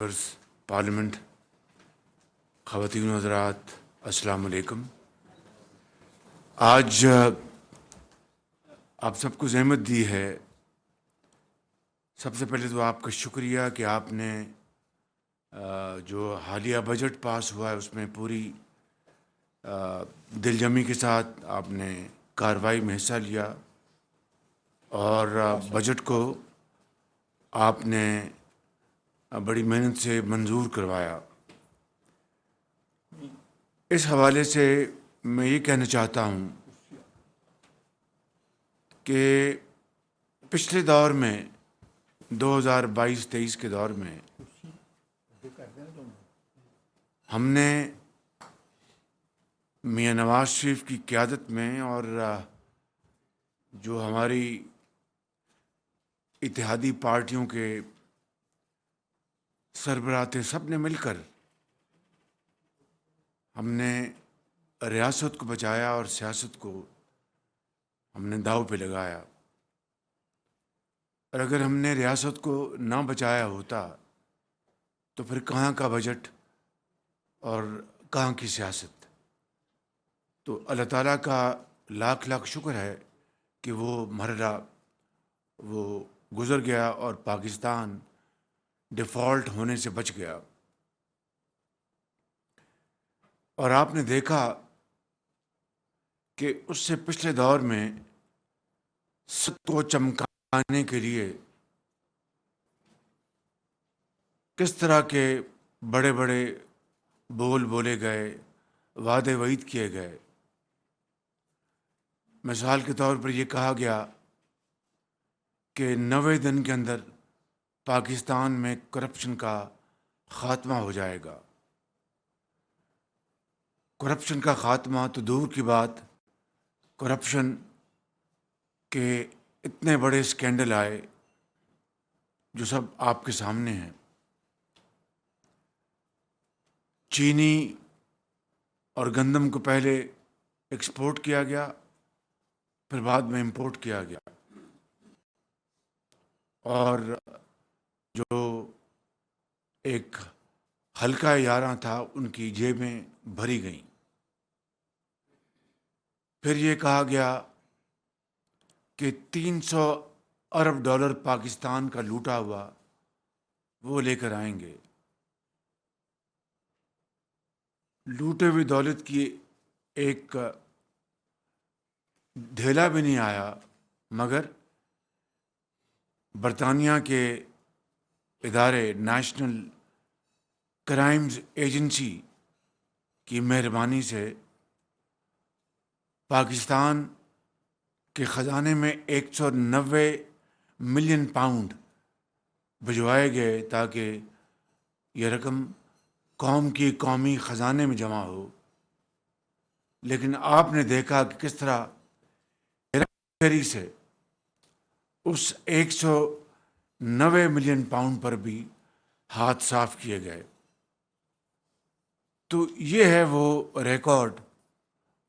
Members parliament, خواتین و حضرات، السلام علیکم۔ آج آپ سب کو زحمت دی ہے۔ سب سے پہلے تو آپ کا شکریہ کہ آپ نے جو حالیہ بجٹ پاس ہوا ہے اس میں پوری دل جمی کے ساتھ آپ نے کارروائی میں حصہ لیا اور بجٹ کو آپ نے بڑی محنت سے منظور کروایا۔ اس حوالے سے میں یہ کہنا چاہتا ہوں کہ پچھلے دور میں 2022-23 کے دور میں ہم نے میاں نواز شریف کی قیادت میں اور جو ہماری اتحادی پارٹیوں کے سربراہ تھے، سب نے مل کر ہم نے ریاست کو بچایا اور سیاست کو ہم نے داؤ پہ لگایا۔ اور اگر ہم نے ریاست کو نہ بچایا ہوتا تو پھر کہاں کا بجٹ اور کہاں کی سیاست؟ تو اللہ تعالیٰ کا لاکھ لاکھ شکر ہے کہ وہ مرحلہ وہ گزر گیا اور پاکستان ڈیفالٹ ہونے سے بچ گیا۔ اور آپ نے دیکھا کہ اس سے پچھلے دور میں سب کو چمکانے کے لیے کس طرح کے بڑے بڑے بول بولے گئے، وعدے وعید کیے گئے۔ مثال کے طور پر یہ کہا گیا کہ 90 دن کے اندر پاکستان میں کرپشن کا خاتمہ ہو جائے گا۔ کرپشن کا خاتمہ تو دور کی بات، کرپشن کے اتنے بڑے اسکینڈل آئے جو سب آپ کے سامنے ہیں۔ چینی اور گندم کو پہلے ایکسپورٹ کیا گیا، پھر بعد میں امپورٹ کیا گیا، اور جو ایک ہلکا یاراں تھا ان کی جیبیں بھری گئیں۔ پھر یہ کہا گیا کہ 300 ارب ڈالر پاکستان کا لوٹا ہوا وہ لے کر آئیں گے۔ لوٹے ہوئی دولت کی ایک ڈھیلا بھی نہیں آیا، مگر برطانیہ کے ادارے نیشنل کرائمز ایجنسی کی مہربانی سے پاکستان کے خزانے میں 190 ملین پاؤنڈ بھجوائے گئے تاکہ یہ رقم قوم کی قومی خزانے میں جمع ہو۔ لیکن آپ نے دیکھا کہ کس طرح پھیری سے اس 190 ملین پاؤنڈ پر بھی ہاتھ صاف کیے گئے۔ تو یہ ہے وہ ریکارڈ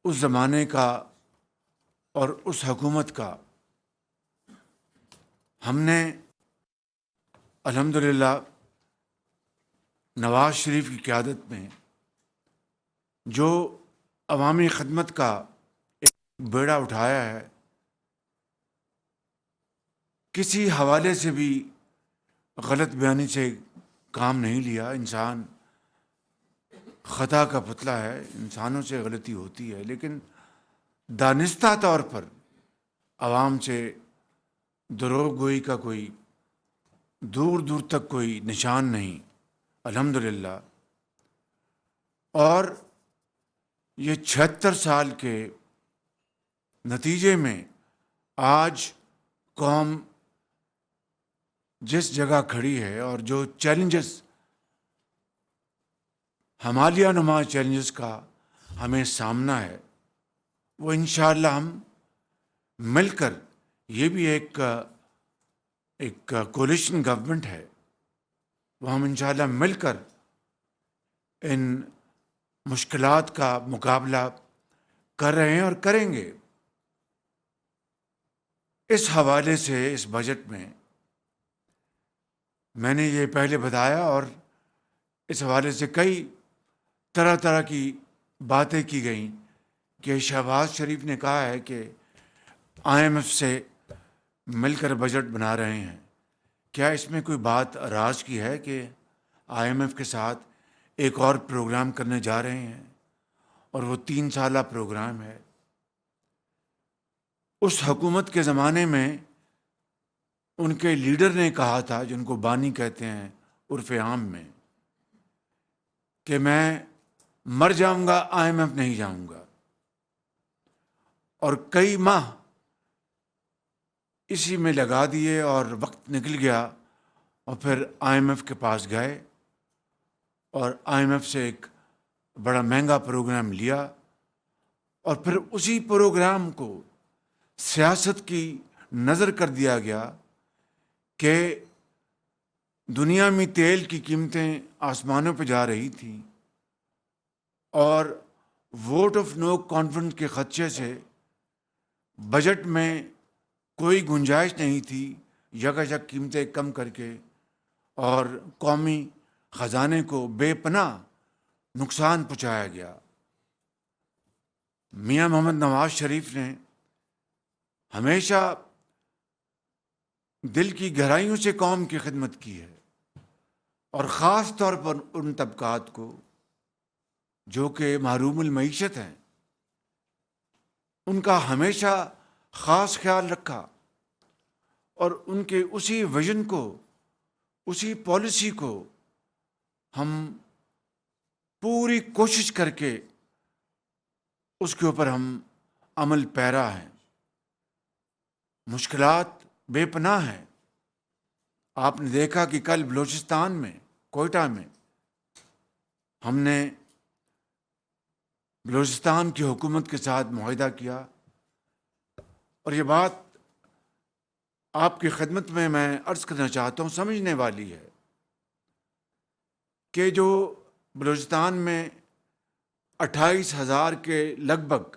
اس زمانے کا اور اس حکومت کا۔ ہم نے الحمدللہ نواز شریف کی قیادت میں جو عوامی خدمت کا ایک بیڑا اٹھایا ہے، کسی حوالے سے بھی غلط بیانی سے کام نہیں لیا۔ انسان خطا کا پتلا ہے، انسانوں سے غلطی ہوتی ہے، لیکن دانستہ طور پر عوام سے دروغ گوئی کا کوئی دور دور تک کوئی نشان نہیں، الحمدللہ۔ اور یہ 76 سال کے نتیجے میں آج قوم جس جگہ کھڑی ہے اور جو چیلنجز، ہمالیہ نما چیلنجز کا ہمیں سامنا ہے، وہ انشاءاللہ ہم مل کر، یہ بھی ایک کولیشن گورنمنٹ ہے، وہ ہم انشاءاللہ مل کر ان مشکلات کا مقابلہ کر رہے ہیں اور کریں گے۔ اس حوالے سے اس بجٹ میں نے یہ پہلے بتایا، اور اس حوالے سے کئی طرح طرح کی باتیں کی گئیں کہ شہباز شریف نے کہا ہے کہ آئی ایم ایف سے مل کر بجٹ بنا رہے ہیں. کیا اس میں کوئی بات راز کی ہے کہ آئی ایم ایف کے ساتھ ایک اور پروگرام کرنے جا رہے ہیں اور وہ 3 سالہ پروگرام ہے؟ اس حکومت کے زمانے میں ان کے لیڈر نے کہا تھا، جن کو بانی کہتے ہیں عرف عام میں، کہ میں مر جاؤں گا، آئی ایم ایف نہیں جاؤں گا. اور کئی ماہ اسی میں لگا دیے اور وقت نکل گیا، اور پھر آئی ایم ایف کے پاس گئے اور آئی ایم ایف سے ایک بڑا مہنگا پروگرام لیا، اور پھر اسی پروگرام کو سیاست کی نظر کر دیا گیا کہ دنیا میں تیل کی قیمتیں آسمانوں پہ جا رہی تھیں، اور ووٹ آف نو کانفیڈنس کے خدشے سے بجٹ میں کوئی گنجائش نہیں تھی یکایک قیمتیں کم کر کے، اور قومی خزانے کو بے پناہ نقصان پہنچایا گیا. میاں محمد نواز شریف نے ہمیشہ دل کی گہرائیوں سے قوم کی خدمت کی ہے، اور خاص طور پر ان طبقات کو جو کہ محروم المعیشت ہیں، ان کا ہمیشہ خاص خیال رکھا، اور ان کے اسی ویژن کو، اسی پالیسی کو ہم پوری کوشش کر کے اس کے اوپر ہم عمل پیرا ہیں. مشکلات بے پناہ ہیں. آپ نے دیکھا کہ کل بلوچستان میں، کوئٹہ میں، ہم نے بلوچستان کی حکومت کے ساتھ معاہدہ کیا، اور یہ بات آپ کی خدمت میں عرض کرنا چاہتا ہوں، سمجھنے والی ہے کہ جو بلوچستان میں 28,000 کے لگ بھگ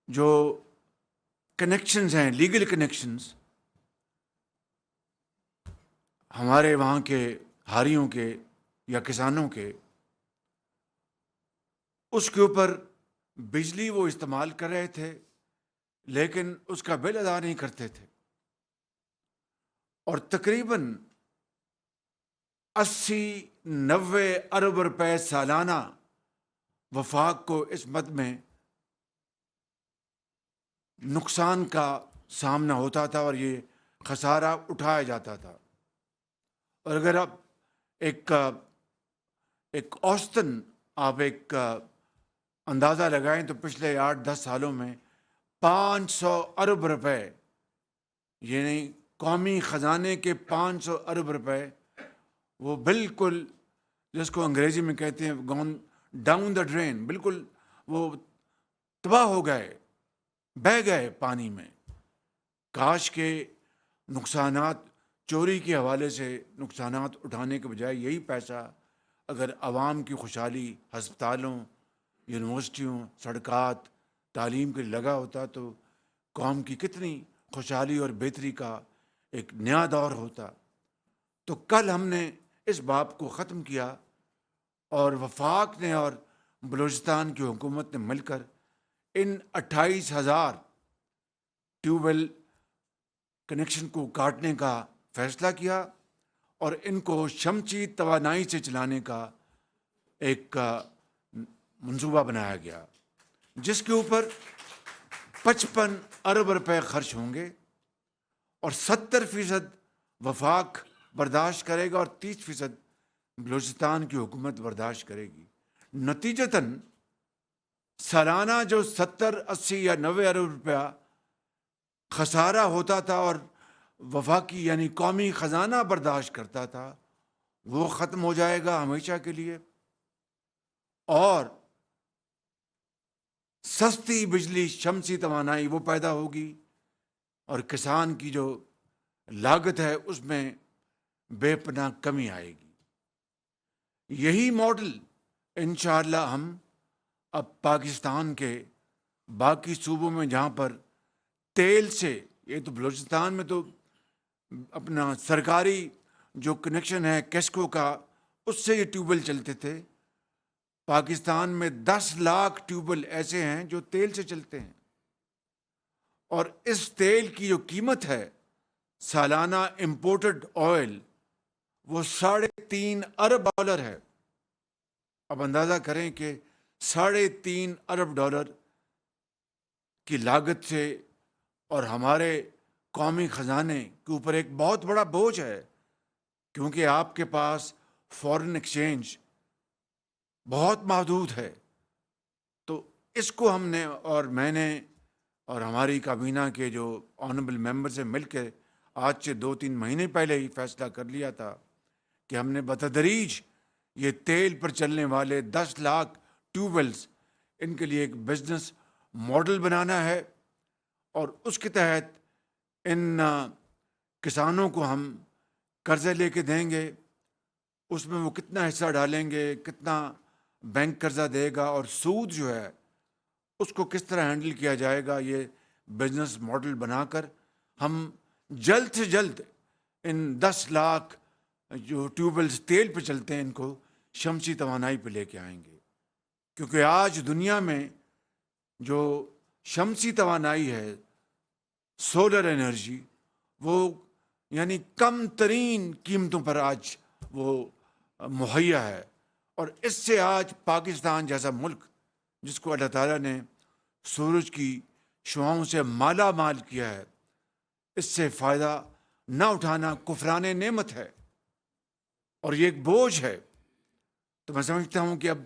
جو کنیکشنز ہیں، لیگل کنیکشنز، ہمارے وہاں کے ہاریوں کے یا کسانوں کے، اس کے اوپر بجلی وہ استعمال کر رہے تھے لیکن اس کا بل ادا نہیں کرتے تھے، اور تقریباً 80-90 ارب روپے سالانہ وفاق کو اس مد میں نقصان کا سامنا ہوتا تھا، اور یہ خسارہ اٹھایا جاتا تھا. اور اگر آپ ایک اوسطاً آپ ایک اندازہ لگائیں تو پچھلے 8-10 سالوں میں 500 ارب روپے، یعنی قومی خزانے کے 500 ارب روپے، وہ بالکل جس کو انگریزی میں کہتے ہیں گون ڈاؤن دا ڈرین، بالکل وہ تباہ ہو گئے، بہہ گئے پانی میں. کاش کے نقصانات، چوری کے حوالے سے نقصانات اٹھانے کے بجائے یہی پیسہ اگر عوام کی خوشحالی، ہسپتالوں، یونیورسٹیوں، سڑکات، تعلیم کے لیے لگا ہوتا تو قوم کی کتنی خوشحالی اور بہتری کا ایک نیا دور ہوتا. تو کل ہم نے اس باب کو ختم کیا، اور وفاق نے اور بلوچستان کی حکومت نے مل کر ان 28,000 ٹیوب ویل کنیکشن کو کاٹنے کا فیصلہ کیا، اور ان کو شمسی توانائی سے چلانے کا ایک منصوبہ بنایا گیا، جس کے اوپر 55 ارب روپے خرچ ہوں گے، اور 70% وفاق برداشت کرے گا اور 30% بلوچستان کی حکومت برداشت کرے گی. نتیجتاً سالانہ جو 70، 80 یا 90 ارب روپیہ خسارہ ہوتا تھا اور وفاقی یعنی قومی خزانہ برداشت کرتا تھا، وہ ختم ہو جائے گا ہمیشہ کے لیے، اور سستی بجلی، شمسی توانائی وہ پیدا ہوگی، اور کسان کی جو لاگت ہے اس میں بے پناہ کمی آئے گی. یہی ماڈل انشاءاللہ ہم اب پاکستان کے باقی صوبوں میں، جہاں پر تیل سے، یہ تو بلوچستان میں تو اپنا سرکاری جو کنیکشن ہے کیسکو کا، اس سے یہ ٹیوبویل چلتے تھے. پاکستان میں 10 لاکھ ٹیوبویل ایسے ہیں جو تیل سے چلتے ہیں، اور اس تیل کی جو قیمت ہے سالانہ امپورٹڈ آئل وہ $3.5 ارب ہے. اب اندازہ کریں کہ $3.5 ارب کی لاگت سے اور ہمارے قومی خزانے کے اوپر ایک بہت بڑا بوجھ ہے، کیونکہ آپ کے پاس فارن ایکسچینج بہت محدود ہے. تو اس کو ہم نے اور میں نے اور ہماری کابینہ کے جو آنریبل ممبر سے مل کے آج سے 2-3 مہینے پہلے ہی فیصلہ کر لیا تھا کہ ہم نے بتدریج یہ تیل پر چلنے والے 10 لاکھ ٹیوبویلز ان کے لیے ایک بزنس ماڈل بنانا ہے، اور اس کے تحت ان کسانوں کو ہم قرضے لے کے دیں گے. اس میں وہ کتنا حصہ ڈالیں گے، کتنا بینک قرضہ دے گا، اور سود جو ہے اس کو کس طرح ہینڈل کیا جائے گا، یہ بزنس ماڈل بنا کر ہم جلد سے جلد ان 10 لاکھ جو ٹیوبویلز تیل پہ چلتے ہیں ان کو شمسی توانائی پہ لے کے آئیں گے. کیونکہ آج دنیا میں جو شمسی توانائی ہے، سولر انرجی، وہ یعنی کم ترین قیمتوں پر آج وہ مہیا ہے. اور اس سے آج پاکستان جیسا ملک جس کو اللہ تعالیٰ نے سورج کی شعاؤں سے مالا مال کیا ہے، اس سے فائدہ نہ اٹھانا کفران نعمت ہے اور یہ ایک بوجھ ہے. تو میں سمجھتا ہوں کہ اب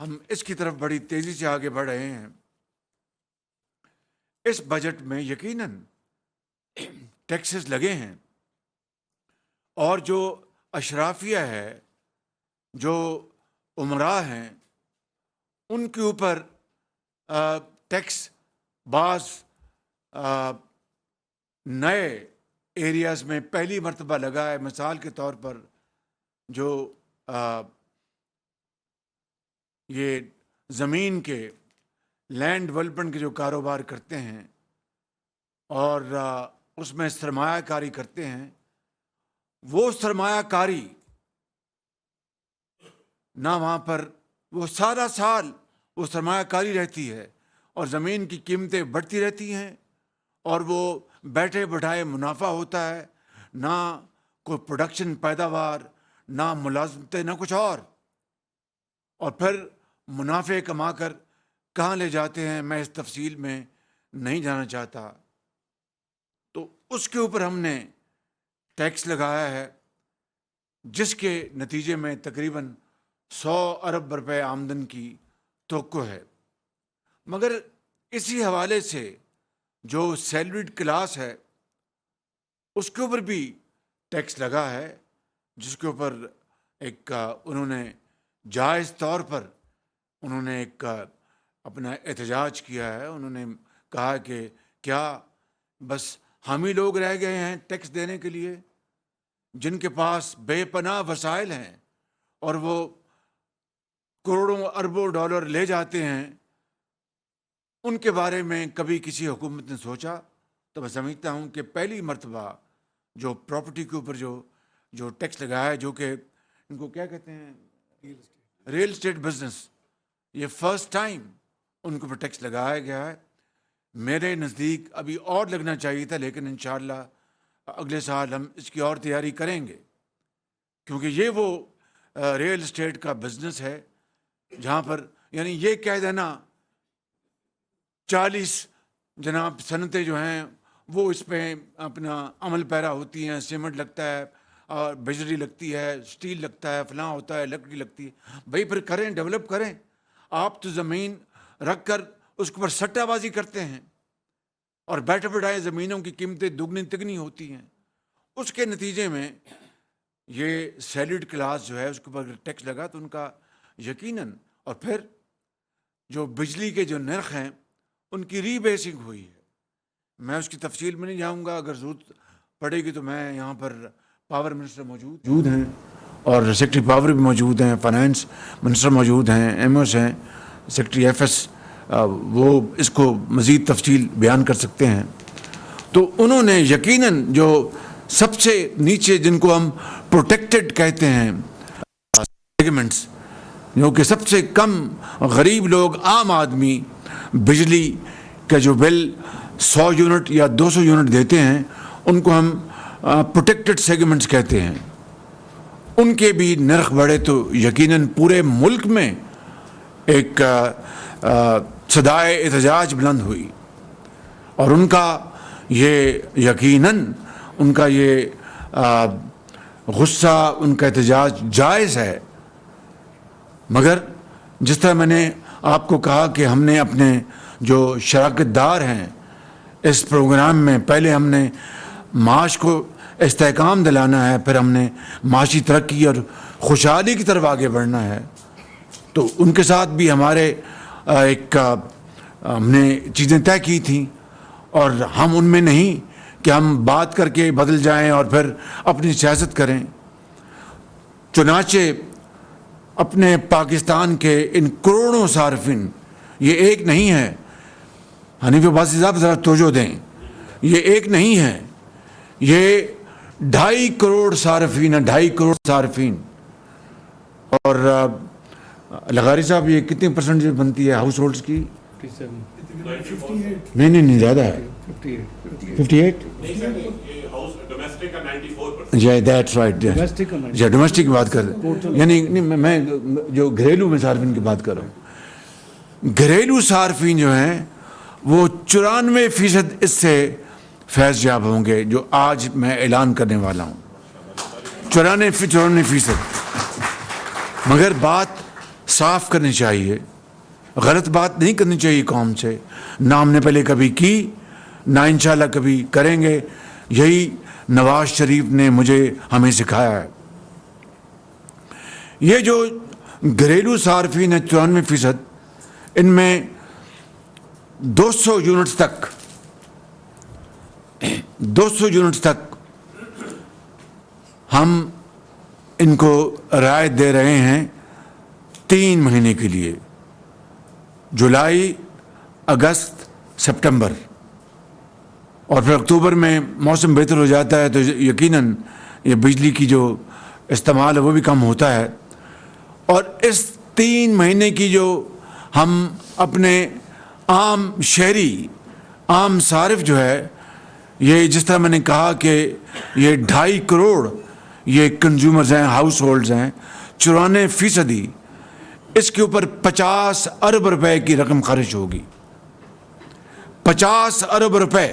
ہم اس کی طرف بڑی تیزی سے آگے بڑھ رہے ہیں. اس بجٹ میں یقیناً ٹیکسز لگے ہیں، اور جو اشرافیہ ہے، جو امراء ہیں، ان کے اوپر ٹیکس بعض نئے ایریاز میں پہلی مرتبہ لگا ہے. مثال کے طور پر جو یہ زمین کے لینڈ ڈیولپمنٹ کے جو کاروبار کرتے ہیں اور اس میں سرمایہ کاری کرتے ہیں، وہ سرمایہ کاری نہ وہاں پر وہ سارا سال وہ سرمایہ کاری رہتی ہے اور زمین کی قیمتیں بڑھتی رہتی ہیں، اور وہ بیٹھے بٹھائے منافع ہوتا ہے، نہ کوئی پروڈکشن پیداوار، نہ ملازمتیں، نہ کچھ اور پھر منافع کما کر کہاں لے جاتے ہیں میں اس تفصیل میں نہیں جانا چاہتا. تو اس کے اوپر ہم نے ٹیکس لگایا ہے، جس کے نتیجے میں تقریباً 100 ارب روپے آمدن کی توقع ہے. مگر اسی حوالے سے جو سیلریڈ کلاس ہے اس کے اوپر بھی ٹیکس لگا ہے، جس کے اوپر ایک انہوں نے جائز طور پر انہوں نے ایک اپنا احتجاج کیا ہے. انہوں نے کہا کہ کیا بس ہم ہی لوگ رہ گئے ہیں ٹیکس دینے کے لیے، جن کے پاس بے پناہ وسائل ہیں اور وہ کروڑوں اربوں ڈالر لے جاتے ہیں، ان کے بارے میں کبھی کسی حکومت نے سوچا؟ تو میں سمجھتا ہوں کہ پہلی مرتبہ جو پراپرٹی کے اوپر جو ٹیکس لگایا ہے، جو کہ ان کو کیا کہتے ہیں، ریل اسٹیٹ بزنس، یہ فرسٹ ٹائم ان کے اوپر ٹیکس لگایا گیا ہے. میرے نزدیک ابھی اور لگنا چاہیے تھا، لیکن انشاءاللہ اگلے سال ہم اس کی اور تیاری کریں گے، کیونکہ یہ وہ ریل اسٹیٹ کا بزنس ہے جہاں پر یعنی یہ کہہ دینا 40 جناب صنعتیں جو ہیں وہ اس پہ اپنا عمل پیرا ہوتی ہیں، سیمنٹ لگتا ہے اور بجلی لگتی ہے، اسٹیل لگتا ہے، فلاں ہوتا ہے، لکڑی لگتی ہے. بھائی پھر کریں، ڈیولپ کریں. آپ تو زمین رکھ کر اس کے اوپر سٹہ بازی کرتے ہیں اور بیٹھے بٹھائے زمینوں کی قیمتیں دگنی تگنی ہوتی ہیں. اس کے نتیجے میں یہ سیلریڈ کلاس جو ہے اس کے اوپر ٹیکس لگا تو ان کا یقیناً، اور پھر جو بجلی کے جو نرخ ہیں ان کی ری بیسنگ ہوئی ہے. میں اس کی تفصیل میں نہیں جاؤں گا، اگر ضرورت پڑے گی تو میں یہاں پر پاور منسٹر موجود ہیں اور سیکرٹری پاور بھی موجود ہیں، فائنانس منسٹر موجود ہیں، ایم ایس ہیں، سیکرٹری ایف ایس، وہ اس کو مزید تفصیل بیان کر سکتے ہیں. تو انہوں نے یقیناً جو سب سے نیچے جن کو ہم پروٹیکٹڈ کہتے ہیں سیگمنٹس جو کہ سب سے کم غریب لوگ عام آدمی بجلی کا جو بل 100 یونٹ یا 200 یونٹ دیتے ہیں ان کو ہم پروٹیکٹڈ سیگمنٹس کہتے ہیں، ان کے بھی نرخ بڑھے تو یقیناً پورے ملک میں ایک صدائے احتجاج بلند ہوئی، اور ان کا یہ یقیناً ان کا یہ غصہ، ان کا احتجاج جائز ہے، مگر جس طرح میں نے آپ کو کہا کہ ہم نے اپنے جو شراکت دار ہیں اس پروگرام میں، پہلے ہم نے معاش کو استحکام دلانا ہے، پھر ہم نے معاشی ترقی اور خوشحالی کی طرف آگے بڑھنا ہے، تو ان کے ساتھ بھی ہمارے ہم نے چیزیں طے کی تھیں، اور ہم ان میں نہیں کہ ہم بات کر کے بدل جائیں اور پھر اپنی سیاست کریں۔ چنانچہ اپنے پاکستان کے ان کروڑوں صارفین، یہ ایک نہیں ہے، حنیف عباسی صاحب ذرا توجہ دیں، یہ ایک نہیں ہے، یہ 2.5 کروڑ صارفین ہیں، 2.5 کروڑ صارفین۔ اور لغاری صاحب یہ کتنے پرسنٹ بنتی ہے ہاؤس ہولڈس کی؟ نہیں زیادہ ہے، 58 دیٹس رائٹ، ڈومیسٹک کی بات کر رہے ہیں، یعنی میں جو گھریلو میں صارفین کی بات کر رہا ہوں۔ گھریلو صارفین جو ہیں وہ 94% اس سے فیض یاب ہوں گے جو آج میں اعلان کرنے والا ہوں، 94%۔ مگر بات صاف کرنی چاہیے، غلط بات نہیں کرنی چاہیے قوم سے، نہ ہم نے پہلے کبھی کی، نہ انشاءاللہ کبھی کریں گے، یہی نواز شریف نے ہمیں سکھایا ہے۔ یہ جو گھریلو صارفین ہیں 94%، ان میں 200 یونٹس تک ہم ان کو رعایت دے رہے ہیں 3 مہینے کے لیے، جولائی، اگست، سپٹمبر، اور پھر اکتوبر میں موسم بہتر ہو جاتا ہے تو یقیناً یہ بجلی کی جو استعمال ہے وہ بھی کم ہوتا ہے، اور اس 3 مہینے کی جو ہم اپنے عام شہری، عام صارف جو ہے، یہ جس طرح میں نے کہا کہ یہ 2.5 کروڑ یہ کنزیومرز ہیں، ہاؤس ہولڈز ہیں، 94%، اس کے اوپر 50 ارب روپے کی رقم خرچ ہوگی، 50 ارب روپے،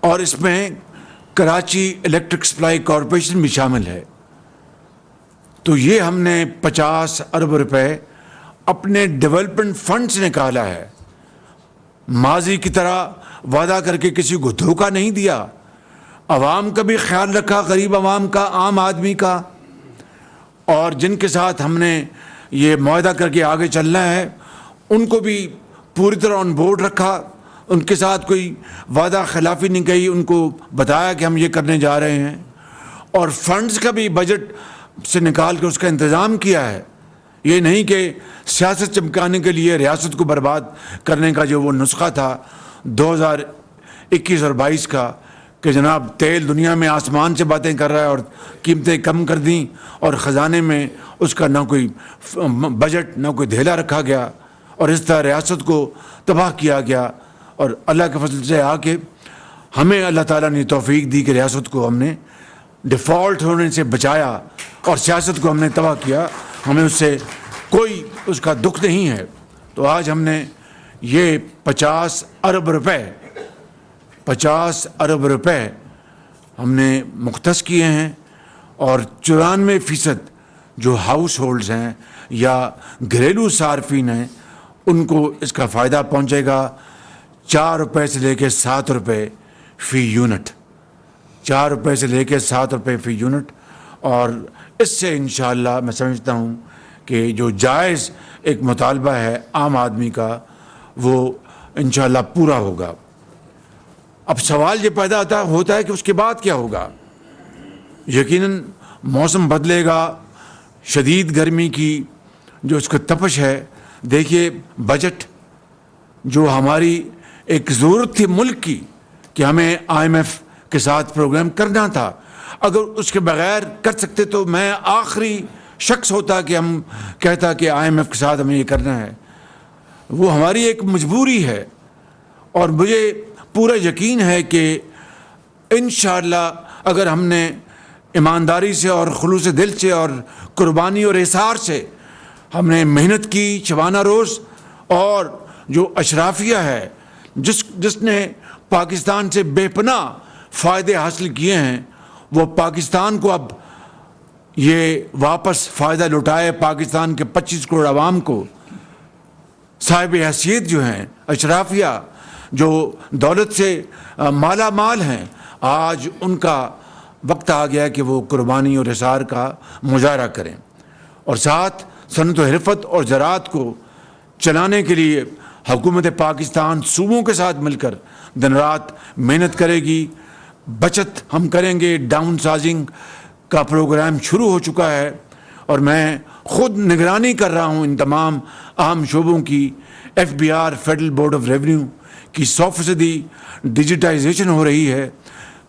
اور اس میں کراچی الیکٹرک سپلائی کارپوریشن بھی شامل ہے۔ تو یہ ہم نے 50 ارب روپے اپنے ڈیولپمنٹ فنڈ سے نکالا ہے، ماضی کی طرح وعدہ کر کے کسی کو دھوکہ نہیں دیا، عوام کا بھی خیال رکھا، غریب عوام کا، عام آدمی کا، اور جن کے ساتھ ہم نے یہ معاہدہ کر کے آگے چلنا ہے ان کو بھی پوری طرح آن بورڈ رکھا، ان کے ساتھ کوئی وعدہ خلافی نہیں کہی، ان کو بتایا کہ ہم یہ کرنے جا رہے ہیں، اور فنڈز کا بھی بجٹ سے نکال کے اس کا انتظام کیا ہے۔ یہ نہیں کہ سیاست چمکانے کے لیے ریاست کو برباد کرنے کا جو وہ نسخہ تھا 2021 اور 22 کا، کہ جناب تیل دنیا میں آسمان سے باتیں کر رہا ہے اور قیمتیں کم کر دیں، اور خزانے میں اس کا نہ کوئی بجٹ، نہ کوئی دھیلا رکھا گیا، اور اس طرح ریاست کو تباہ کیا گیا، اور اللہ کے فضل سے آ کے ہمیں اللہ تعالیٰ نے توفیق دی کہ ریاست کو ہم نے ڈیفالٹ ہونے سے بچایا، اور سیاست کو ہم نے تباہ کیا، ہمیں اس سے کوئی اس کا دکھ نہیں ہے۔ تو آج ہم نے یہ 50 ارب روپے ہم نے مختص کیے ہیں، اور 94% جو ہاؤس ہولڈز ہیں یا گھریلو صارفین ہیں ان کو اس کا فائدہ پہنچے گا 4 روپے سے لے کے 7 روپے فی یونٹ، 4 روپے سے لے کے 7 روپے فی یونٹ، اور اس سے انشاءاللہ میں سمجھتا ہوں کہ جو جائز ایک مطالبہ ہے عام آدمی کا وہ انشاءاللہ پورا ہوگا۔ اب سوال یہ پیدا ہوتا ہے کہ اس کے بعد کیا ہوگا؟ یقیناً موسم بدلے گا، شدید گرمی کی جو اس کا تپش ہے، دیکھیے بجٹ جو ہماری ایک ضرورت تھی ملک کی کہ ہمیں IMF کے ساتھ پروگرام کرنا تھا، اگر اس کے بغیر کر سکتے تو میں آخری شخص ہوتا کہ ہم کہتا کہ IMF کے ساتھ ہمیں یہ کرنا ہے. وہ ہماری ایک مجبوری ہے، اور مجھے پورا یقین ہے کہ انشاءاللہ اگر ہم نے ایمانداری سے اور خلوص دل سے اور قربانی اور احسار سے ہم نے محنت کی شبانہ روز، اور جو اشرافیہ ہے جس نے پاکستان سے بے پناہ فائدے حاصل کیے ہیں، وہ پاکستان کو اب یہ واپس فائدہ لوٹائے. پاکستان کے 25 کروڑ عوام کو صاحب حیثیت جو ہیں اشرافیہ، جو دولت سے مالا مال ہیں، آج ان کا وقت آ گیا کہ وہ قربانی اور احسار کا مظاہرہ کریں. اور ساتھ صنعت و حرفت اور زراعت کو چلانے کے لیے حکومت پاکستان صوبوں کے ساتھ مل کر دن رات محنت کرے گی. بچت ہم کریں گے. ڈاؤن سائزنگ کا پروگرام شروع ہو چکا ہے، اور میں خود نگرانی کر رہا ہوں ان تمام اہم شعبوں کی. FBR federal board of revenue کی 100% ڈیجیٹائزیشن ہو رہی ہے.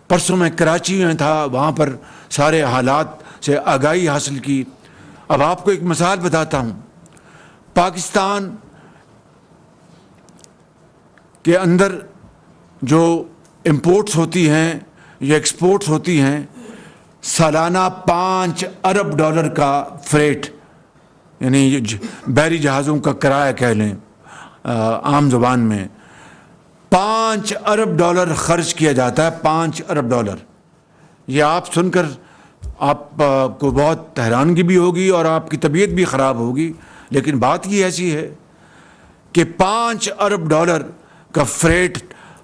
پرسوں میں کراچی میں تھا، وہاں پر سارے حالات سے آگاہی حاصل کی. اب آپ کو ایک مثال بتاتا ہوں. پاکستان کے اندر جو امپورٹس ہوتی ہیں یا ایکسپورٹس ہوتی ہیں، سالانہ $5 ارب کا فریٹ، یعنی بحری جہازوں کا کرایہ کہہ لیں عام زبان میں، $5 ارب خرچ کیا جاتا ہے. $5 ارب. یہ آپ سن کر آپ کو بہت حیرانگی بھی ہوگی اور آپ کی طبیعت بھی خراب ہوگی، لیکن بات یہ ایسی ہے کہ $5 ارب کا فریٹ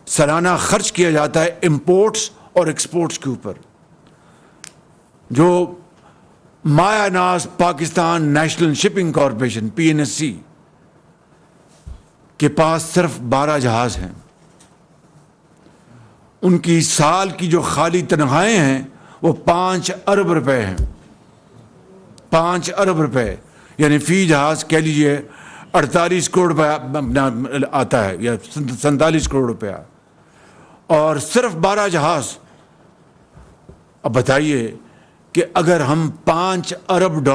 سالانہ خرچ کیا جاتا ہے امپورٹس اور ایکسپورٹس کے اوپر. جو مایا ناز Pakistan national shipping corporation PNSC کے پاس صرف 12 جہاز ہیں. ان کی سال کی جو خالی تنخواہیں ہیں وہ $5 ارب ہیں. $5 ارب، یعنی فی جہاز کہہ لیجئے 48 کروڑ روپے آتا ہے یا 47 کروڑ روپیہ، اور صرف 12 جہاز. اب بتائیے کہ اگر ہم $5 ارب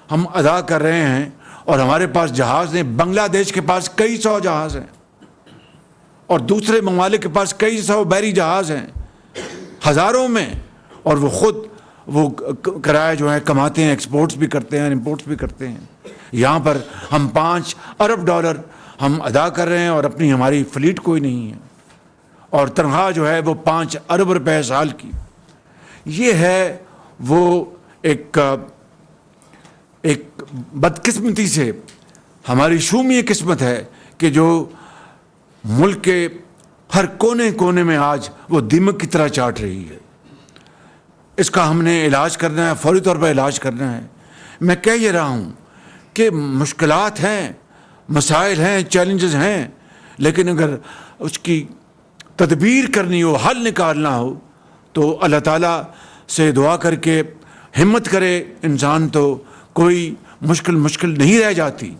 ہم ادا کر رہے ہیں اور ہمارے پاس جہاز ہیں، بنگلہ دیش کے پاس کئی سو جہاز ہیں اور دوسرے ممالک کے پاس کئی سو بحری جہاز ہیں ہزاروں میں، اور وہ خود وہ کرایہ جو ہے کماتے ہیں، ایکسپورٹس بھی کرتے ہیں، امپورٹس بھی کرتے ہیں. یہاں پر ہم $5 ارب ہم ادا کر رہے ہیں اور اپنی ہماری فلیٹ کوئی نہیں ہے، اور تنخواہ جو ہے وہ $5 ارب سال کی. یہ ہے وہ ایک بدقسمتی سے ہماری شومی قسمت ہے کہ جو ملک کے ہر کونے کونے میں آج وہ دیمک کی طرح چاٹ رہی ہے. اس کا ہم نے علاج کرنا ہے، فوری طور پر علاج کرنا ہے. میں کہہ یہ رہا ہوں کہ مشکلات ہیں، مسائل ہیں، چیلنجز ہیں، لیکن اگر اس کی تدبیر کرنی ہو، حل نکالنا ہو، تو اللہ تعالیٰ سے دعا کر کے ہمت کرے انسان، تو کوئی مشکل نہیں رہ جاتی.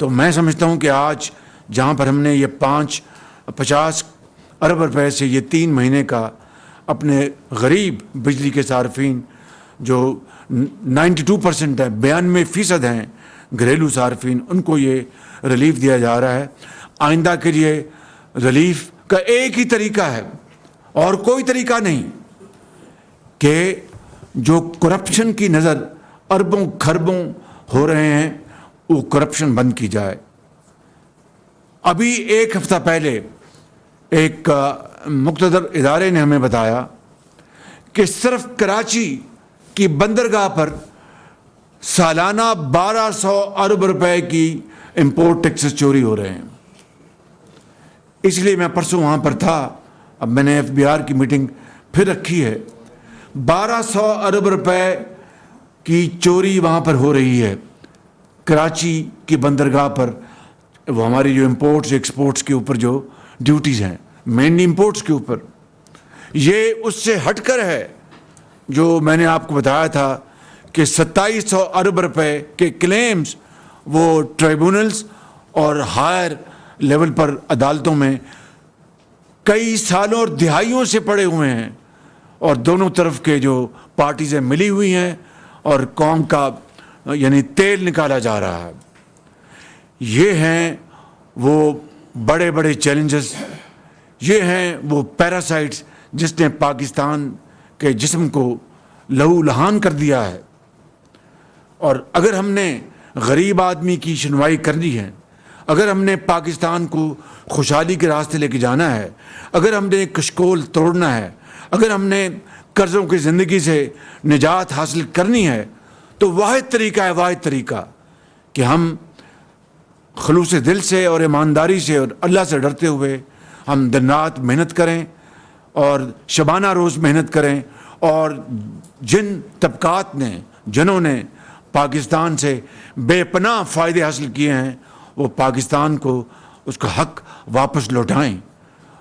تو میں سمجھتا ہوں کہ آج جہاں پر ہم نے یہ 50 ارب روپے سے یہ 3 مہینے کا اپنے غریب بجلی کے صارفین جو 92% ہے، 92% ہیں گھریلو صارفین، ان کو یہ ریلیف دیا جا رہا ہے. آئندہ کے لیے ریلیف کا ایک ہی طریقہ ہے اور کوئی طریقہ نہیں کہ جو کرپشن کی نظر اربوں کھربوں ہو رہے ہیں وہ کرپشن بند کی جائے. ابھی 1 ہفتہ پہلے ایک مقتدر ادارے نے ہمیں بتایا کہ صرف کراچی کی بندرگاہ پر سالانہ 1200 ارب روپے کی امپورٹ ٹیکسز چوری ہو رہے ہیں. اس لیے میں پرسوں وہاں پر تھا. اب میں نے FBR کی میٹنگ پھر رکھی ہے. 1200 ارب روپے کی چوری وہاں پر ہو رہی ہے کراچی کی بندرگاہ پر. وہ ہماری جو امپورٹس ایکسپورٹس کے اوپر جو ڈیوٹیز ہیں، مینلی امپورٹس کے اوپر، یہ اس سے ہٹ کر ہے جو میں نے آپ کو بتایا تھا کہ 2700 ارب روپے کے کلیمز وہ ٹریبونلز اور ہائر لیول پر عدالتوں میں کئی سالوں اور دہائیوں سے پڑے ہوئے ہیں، اور دونوں طرف کے جو پارٹیزیں ملی ہوئی ہیں اور قوم کا یعنی تیل نکالا جا رہا ہے. یہ ہیں وہ بڑے بڑے چیلنجز، یہ ہیں وہ پیراسائٹس جس نے پاکستان کے جسم کو لہو لہان کر دیا ہے. اور اگر ہم نے غریب آدمی کی شنوائی کرنی ہے، اگر ہم نے پاکستان کو خوشحالی کے راستے لے کے جانا ہے، اگر ہم نے کشکول توڑنا ہے، اگر ہم نے قرضوں کی زندگی سے نجات حاصل کرنی ہے، تو واحد طریقہ کہ ہم خلوص دل سے اور ایمانداری سے اور اللہ سے ڈرتے ہوئے ہم دن رات محنت کریں اور شبانہ روز محنت کریں. اور جن طبقات نے، جنہوں نے پاکستان سے بے پناہ فائدے حاصل کیے ہیں، وہ پاکستان کو اس کا حق واپس لوٹائیں.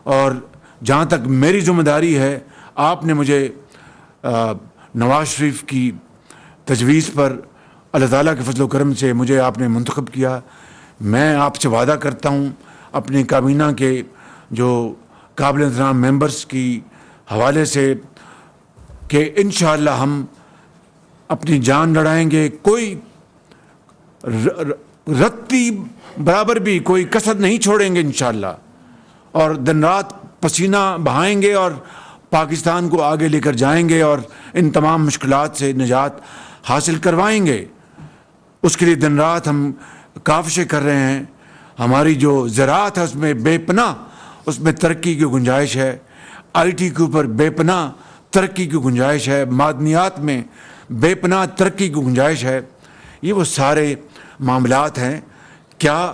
اور جہاں تک میری ذمہ داری ہے، آپ نے مجھے نواز شریف کی تجویز پر اللہ تعالیٰ کے فضل و کرم سے مجھے آپ نے منتخب کیا. میں آپ سے وعدہ کرتا ہوں اپنی کابینہ کے جو قابل احترام ممبرس کی حوالے سے کہ انشاءاللہ ہم اپنی جان لڑائیں گے. کوئی رتی برابر بھی کوئی کسر نہیں چھوڑیں گے انشاءاللہ، اور دن رات پسینہ بہائیں گے اور پاکستان کو آگے لے کر جائیں گے اور ان تمام مشکلات سے نجات حاصل کروائیں گے. اس کے لیے دن رات ہم کاوشیں کر رہے ہیں. ہماری جو زراعت ہے اس میں بے پناہ اس میں ترقی کی گنجائش ہے. آئی ٹی کے اوپر بے پناہ ترقی کی گنجائش ہے. معدنیات میں بے پناہ ترقی کی گنجائش ہے. یہ وہ سارے معاملات ہیں. کیا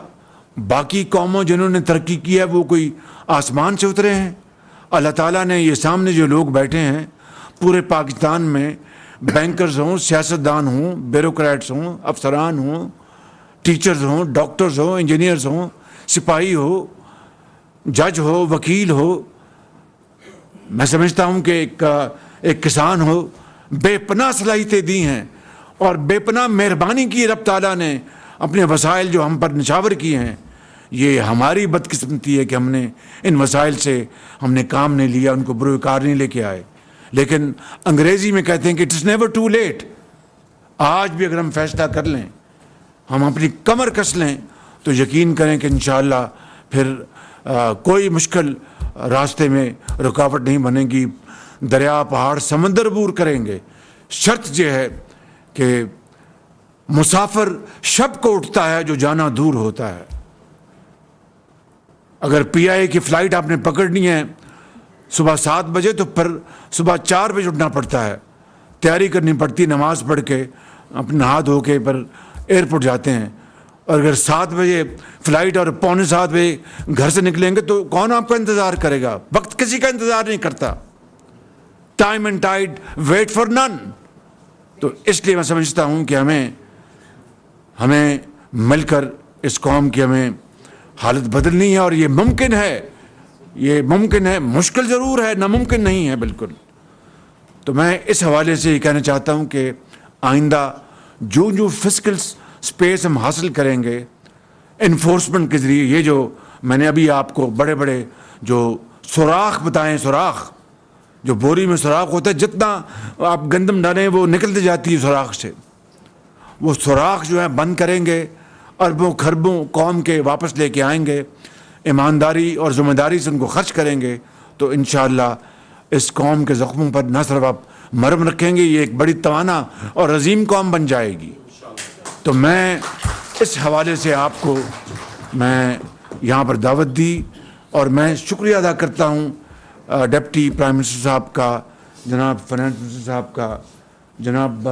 باقی قوموں جنہوں نے ترقی کی ہے وہ کوئی آسمان سے اترے ہیں؟ اللہ تعالیٰ نے یہ سامنے جو لوگ بیٹھے ہیں پورے پاکستان میں، بینکرز ہوں، سیاستدان ہوں، بیوروکریٹس ہوں، افسران ہوں، ٹیچرز ہوں، ڈاکٹرز ہوں، انجینئرز ہوں، سپاہی ہو، جج ہو، وکیل ہو، میں سمجھتا ہوں کہ ایک کسان ہو، بے پناہ صلاحیتیں دی ہیں اور بے پناہ مہربانی کی رب تعالیٰ نے اپنے وسائل جو ہم پر نچھاور کیے ہیں. یہ ہماری بدقسمتی ہے کہ ہم نے ان وسائل سے ہم نے کام نہیں لیا، ان کو بروکار نہیں لے کے آئے. لیکن انگریزی میں کہتے ہیں کہ اٹس نیور ٹو لیٹ. آج بھی اگر ہم فیصلہ کر لیں، ہم اپنی کمر کس لیں، تو یقین کریں کہ انشاءاللہ پھر کوئی مشکل راستے میں رکاوٹ نہیں بنے گی. دریا، پہاڑ، سمندر عبور کریں گے. شرط یہ ہے کہ مسافر شب کو اٹھتا ہے جو جانا دور ہوتا ہے. اگر پی آئی کی فلائٹ آپ نے پکڑنی ہے صبح 7 بجے تو پھر صبح 4 بجے اٹھنا پڑتا ہے، تیاری کرنی پڑتی، نماز پڑھ کے اپنے نہا دھو کے پھر ایئرپورٹ جاتے ہیں. اور اگر 7 بجے فلائٹ اور 6:45 بجے گھر سے نکلیں گے تو کون آپ کا انتظار کرے گا؟ وقت کسی کا انتظار نہیں کرتا. Time and tide wait for none. تو اس لیے میں سمجھتا ہوں کہ ہمیں مل کر اس قوم کی ہمیں حالت بدلنی ہے. اور یہ ممکن ہے، مشکل ضرور ہے، ناممکن نہیں ہے بالکل. تو میں اس حوالے سے یہ کہنا چاہتا ہوں کہ آئندہ جو فسکل سپیس ہم حاصل کریں گے انفورسمنٹ کے ذریعے، یہ جو میں نے ابھی آپ کو بڑے بڑے جو سوراخ بتائیں، سوراخ جو بوری میں سوراخ ہوتا ہے، جتنا آپ گندم ڈالیں وہ نکلتی جاتی ہے سوراخ سے، وہ سوراخ جو ہے بند کریں گے، اربوں خربوں قوم کے واپس لے کے آئیں گے، ایمانداری اور ذمہ داری سے ان کو خرچ کریں گے، تو انشاءاللہ اس قوم کے زخموں پر نہ صرف آپ مرہم رکھیں گے، یہ ایک بڑی توانا اور عظیم قوم بن جائے گی. تو میں اس حوالے سے آپ کو میں یہاں پر دعوت دی اور میں شکریہ ادا کرتا ہوں ڈپٹی پرائم منسٹر صاحب کا، جناب فائنانس منسٹر صاحب کا، جناب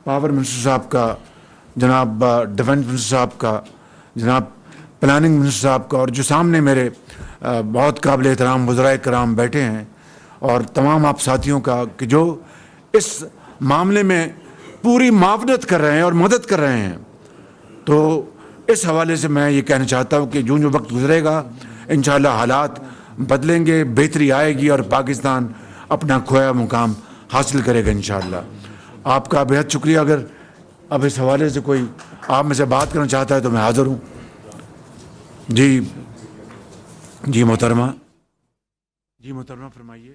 پاور منسٹر صاحب کا، جناب ڈیفنس منسٹر صاحب کا، جناب پلاننگ منسٹر صاحب کا، اور جو سامنے میرے بہت قابل احترام وزرائے کرام بیٹھے ہیں، اور تمام آپ ساتھیوں کا کہ جو اس معاملے میں پوری معاونت کر رہے ہیں اور مدد کر رہے ہیں. تو اس حوالے سے میں یہ کہنا چاہتا ہوں کہ جو وقت گزرے گا انشاءاللہ حالات بدلیں گے، بہتری آئے گی اور پاکستان اپنا کھویا مقام حاصل کرے گا انشاءاللہ. آپ کا بہت شکریہ. اگر اب اس حوالے سے کوئی آپ میں سے بات کرنا چاہتا ہے تو میں حاضر ہوں. جی محترمہ فرمائیے.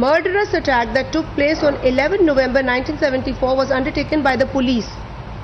murderous attack that took place on 11 November 1974 was undertaken by the police.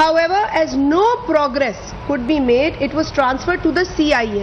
However, as no progress could be made, it was transferred to the CIA.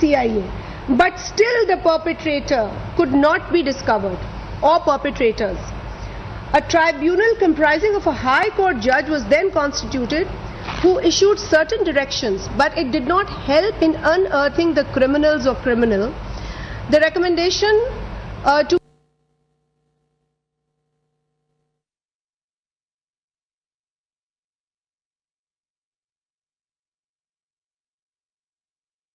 CIA. But still the perpetrator could not be discovered or perpetrators. A tribunal comprising of a high court judge was then constituted who issued certain directions, but it did not help in unearthing the criminals or criminal. The recommendation to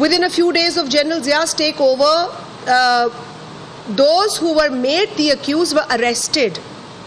Within a few days of General Zia's takeover, those who were made the accused were arrested.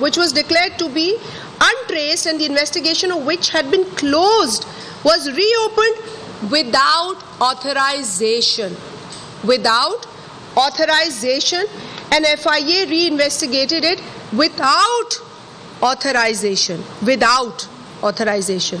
which was declared to be untraced and the investigation of which had been closed was reopened without authorization. Without authorization, and FIA reinvestigated it without authorization. Without authorization.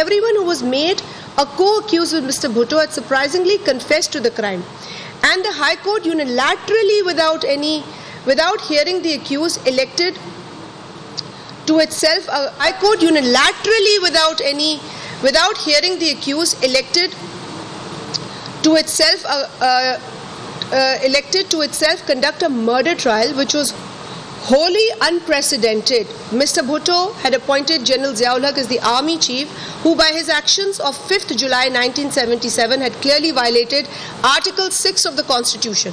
Everyone who was made a co-accused with Mr. Bhutto had surprisingly confessed to the crime, and the High Court unilaterally, without hearing the accused, elected to itself. High Court unilaterally, without hearing the accused, elected to itself conduct a murder trial, which was wholly unprecedented. Mr. Bhutto had appointed General Ziaul Haq as the army chief, who by his actions of 5th July 1977 had clearly violated Article 6 of the Constitution.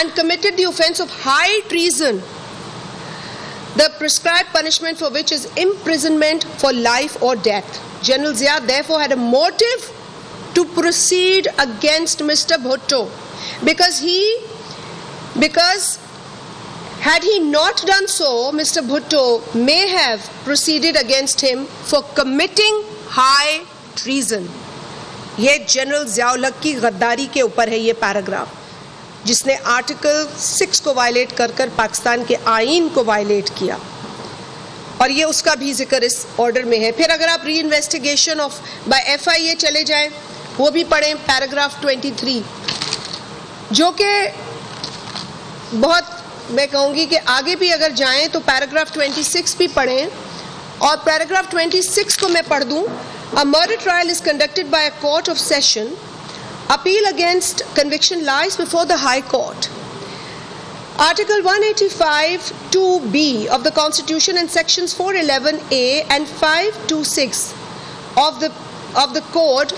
And committed the offence of high treason, the prescribed punishment for which is imprisonment for life or death. General Zia therefore had a motive to proceed against Mr. Bhutto, because had he not done so, Mr. Bhutto may have proceeded against him for committing high treason. یہ general Zia الحق کی غداری کے اوپر ہے یہ paragraph, جس نے article 6 کو وائلیٹ کر کر پاکستان کے آئین کو وائلیٹ کیا, اور یہ اس کا بھی ذکر اس آرڈر میں ہے. پھر اگر آپ ری انویسٹیگیشن آف بائی FIA چلے جائیں, وہ بھی پڑھیں پیراگراف 23, جو کہ بہت, میں کہوں گی کہ آگے بھی اگر جائیں تو پیراگراف 26 بھی پڑھیں, اور پیراگراف 26 کو میں پڑھ دوں. A murder trial is conducted by a court of session. Appeal against conviction lies before the High Court. Article 185 2B of the Constitution and sections 411A and 526 of the Code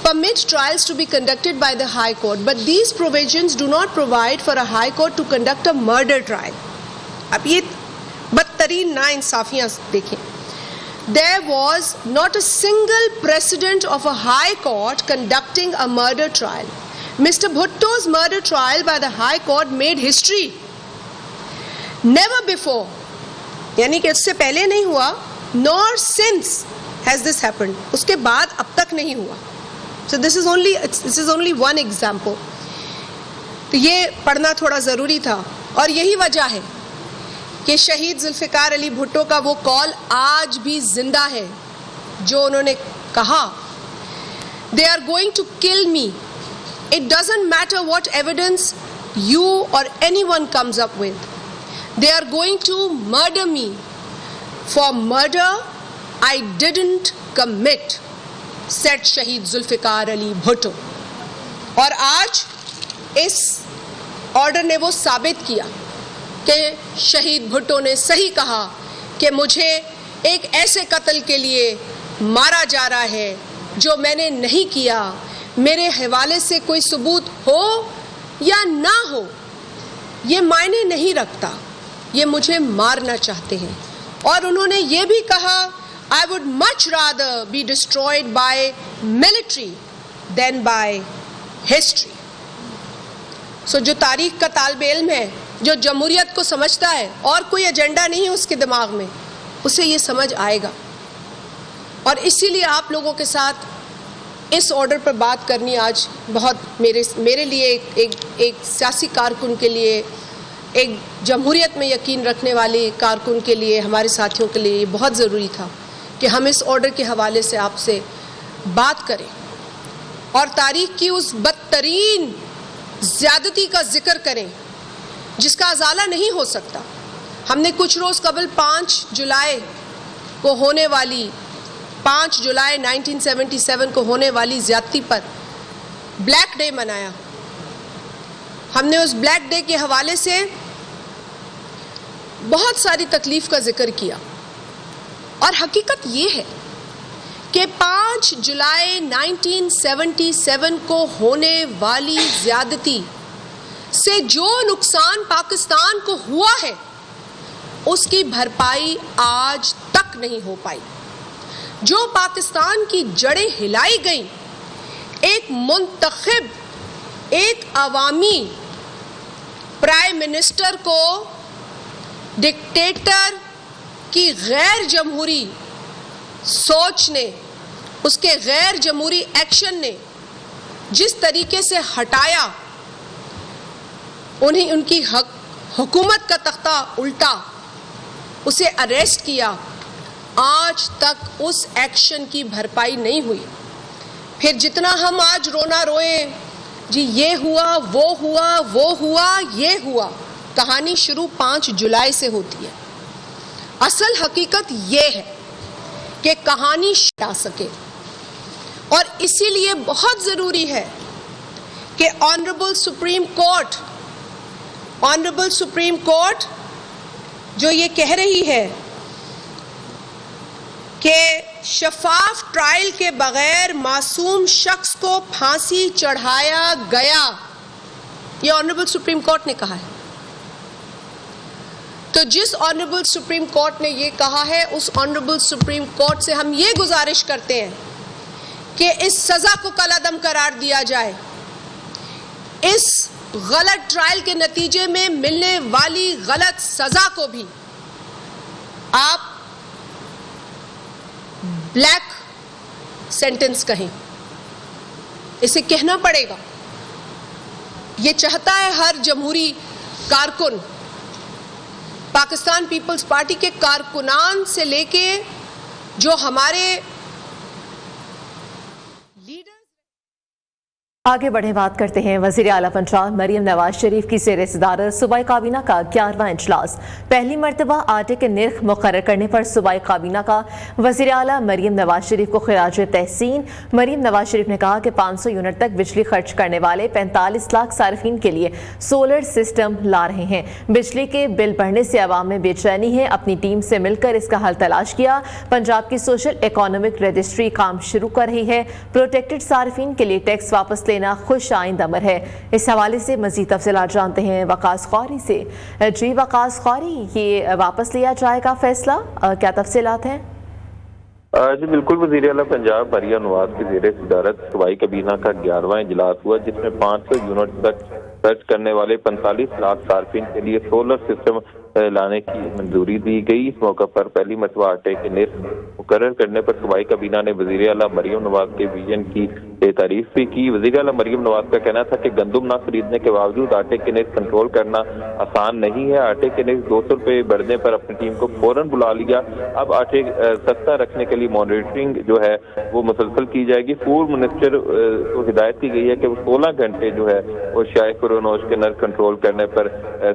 permit trials to be conducted by the High Court, but these provisions do not provide for a High Court to conduct a murder trial. اب یہ بدترین ناانصافیاں دیکھیں. There was not a single precedent of a high court conducting a murder trial. Mr. Bhutto's murder trial by the high court made history. Never before, یعنی کہ اس سے پہلے نہیں ہوا, nor since has this happened. اس کے بعد اب تک نہیں ہوا. So this is only one example. تو یہ پڑھنا تھوڑا ضروری تھا, اور یہی وجہ ہے کہ شہید ذوالفقار علی بھٹو کا وہ کال آج بھی زندہ ہے, جو انہوں نے کہا, they are going to kill me. It doesn't matter what evidence you or anyone comes up with. They are going to murder me for murder I didn't commit, said شہید ذوالفقار علی بھٹو. اور آج اس آرڈر نے وہ ثابت کیا کہ شہید بھٹو نے صحیح کہا کہ مجھے ایک ایسے قتل کے لیے مارا جا رہا ہے جو میں نے نہیں کیا. میرے حوالے سے کوئی ثبوت ہو یا نہ ہو یہ معنی نہیں رکھتا, یہ مجھے مارنا چاہتے ہیں. اور انہوں نے یہ بھی کہا I would much rather be destroyed by military than by history. So جو تاریخ کا طالب علم ہے, جو جمہوریت کو سمجھتا ہے اور کوئی ایجنڈا نہیں ہے اس کے دماغ میں, اسے یہ سمجھ آئے گا. اور اسی لیے آپ لوگوں کے ساتھ اس آرڈر پر بات کرنی آج بہت میرے لیے ایک سیاسی کارکن کے لیے, ایک جمہوریت میں یقین رکھنے والے کارکن کے لیے, ہمارے ساتھیوں کے لیے یہ بہت ضروری تھا کہ ہم اس آرڈر کے حوالے سے آپ سے بات کریں اور تاریخ کی اس بدترین زیادتی کا ذکر کریں جس کا ازالہ نہیں ہو سکتا. ہم نے کچھ روز قبل 5 جولائی 1977 کو ہونے والی زیادتی پر بلیک ڈے منایا. ہم نے اس بلیک ڈے کے حوالے سے بہت ساری تکلیف کا ذکر کیا, اور حقیقت یہ ہے کہ 5 جولائی 1977 کو ہونے والی زیادتی سے جو نقصان پاکستان کو ہوا ہے اس کی بھرپائی آج تک نہیں ہو پائی. جو پاکستان کی جڑیں ہلائی گئیں, ایک منتخب, ایک عوامی پرائم منسٹر کو ڈکٹیٹر کی غیر جمہوری سوچ نے, اس کے غیر جمہوری ایکشن نے جس طریقے سے ہٹایا, انہیں ان کی حکومت کا تختہ الٹا, اسے اریسٹ کیا, آج تک اس ایکشن کی بھرپائی نہیں ہوئی. پھر جتنا ہم آج رونا روئیں جی یہ ہوا وہ ہوا وہ ہوا یہ ہوا, کہانی شروع 5 جولائی سے ہوتی ہے. اصل حقیقت یہ ہے کہ کہانی ہٹا سکے, اور اسی لیے بہت ضروری ہے کہ آنریبل سپریم کورٹ جو یہ کہہ رہی ہے کہ شفاف ٹرائل کے بغیر معصوم شخص کو پھانسی چڑھایا گیا, یہ آنریبل سپریم کورٹ نے کہا ہے. تو جس آنریبل سپریم کورٹ نے یہ کہا ہے, اس آنریبل سپریم کورٹ سے ہم یہ گزارش کرتے ہیں کہ اس سزا کو کالعدم قرار دیا جائے. اس غلط ٹرائل کے نتیجے میں ملنے والی غلط سزا کو بھی آپ بلیک سینٹنس کہیں. اسے کہنا پڑے گا. یہ چاہتا ہے ہر جمہوری کارکن، پاکستان پیپلز پارٹی کے کارکنان سے لے کے جو ہمارے لیڈر. آگے بڑھیں، بات کرتے ہیں وزیر اعلیٰ پنجاب مریم نواز شریف کی زیر صدارت صوبائی کابینہ کا 11واں اجلاس. پہلی مرتبہ آٹے کے نرخ مقرر کرنے پر صوبائی کابینہ کا وزیر اعلیٰ مریم نواز شریف کو خراج تحسین. مریم نواز شریف نے کہا کہ 500 یونٹ تک بجلی خرچ کرنے والے 45 لاکھ صارفین کے لیے سولر سسٹم لا رہے ہیں. بجلی کے بل بڑھنے سے عوام میں بے چینی ہے، اپنی ٹیم سے مل کر اس کا حل تلاش کیا. پنجاب کی سوشل اکانومک رجسٹری کام شروع کر رہی ہے. پروٹیکٹڈ صارفین کے لیے ٹیکس واپس لینا خوش آئند امر ہے. اس حوالے سے مزید تفصیلات جانتے ہیں وقاص خواری سے. جی وقاص خواری، یہ واپس لیا جائے گا فیصلہ، کیا تفصیلات ہیں؟ جی بالکل، وزیر اعلیٰ پنجاب مریم نواز کی زیر صدارت صوبائی کابینہ کا 11واں اجلاس ہوا، جس میں 500 یونٹ تک خرچ کرنے والے 45 لاکھ صارفین کے لیے سولر سسٹم لانے کی منظوری دی گئی. اس موقع پر پہلی مرتبہ آٹے کے نرخ مقرر کرنے پر صوبائی کابینہ نے وزیر اعلیٰ مریم نواز کے ویژن کی تعریف بھی کی. وزیر اعلیٰ مریم نواز کا کہنا تھا کہ گندم نہ خریدنے کے باوجود آٹے کے نرخ کنٹرول کرنا آسان نہیں ہے. آٹے کے نرخ 200 روپے بڑھنے پر اپنی ٹیم کو فوراً بلا لیا. اب آٹے سستا رکھنے کے لیے مانیٹرنگ جو ہے وہ مسلسل کی جائے گی. فوڈ منسٹر کو ہدایت کی گئی ہے کہ وہ 16 گھنٹے جو ہے وہ شائع فرونوش کے نرخ کنٹرول کرنے پر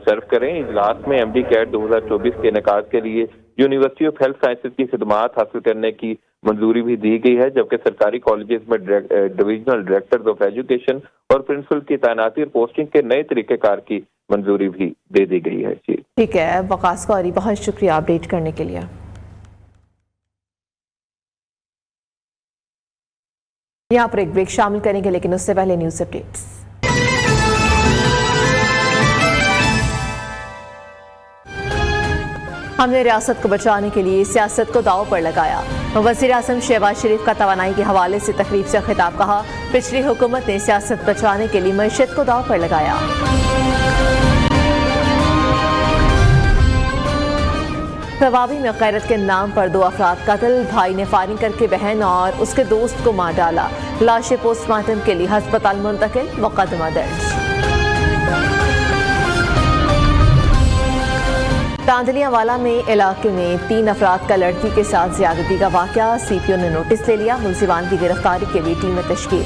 صرف کریں. اجلاس میں ایم ڈی کیٹ 2024 کے انعقاد کے لیے یونیورسٹی آف ہیلتھ سائنسز کی خدمات حاصل کرنے کی منظوری بھی دی گئی ہے، جبکہ سرکاری کالجز میں ڈویژنل ڈائریکٹرز آف ایجوکیشن اور پرنسپل کی تعیناتی اور پوسٹنگ کے نئے طریقہ کار کی منظوری بھی دے دی گئی ہے. جی ٹھیک ہے وقاص قاری، بہت شکریہ اپڈیٹ کرنے کے لیے. یہاں پر ایک بریک شامل کریں گے، لیکن اس سے پہلے نیوز اپڈیٹس. ہم نے ریاست کو بچانے کے لیے سیاست کو داؤ پر لگایا. وزیر اعظم شہباز شریف کا توانائی کے حوالے سے تقریب سے خطاب. کہا پچھلی حکومت نے سیاست بچانے کے لیے معیشت کو داؤ پر لگایا. روابی میں غیرت کے نام پر 2 افراد قتل. بھائی نے فائرنگ کر کے بہن اور اس کے دوست کو مار ڈالا. لاشیں پوسٹ مارٹم کے لیے ہسپتال منتقل. مقدمہ درج. تاندلیاں والا میں علاقے میں 3 افراد کا لڑکی کے ساتھ زیادتی کا واقعہ. سی پی او نے نوٹس لے لیا. ملزمان کی گرفتاری کے لیے ٹیمیں تشکیل.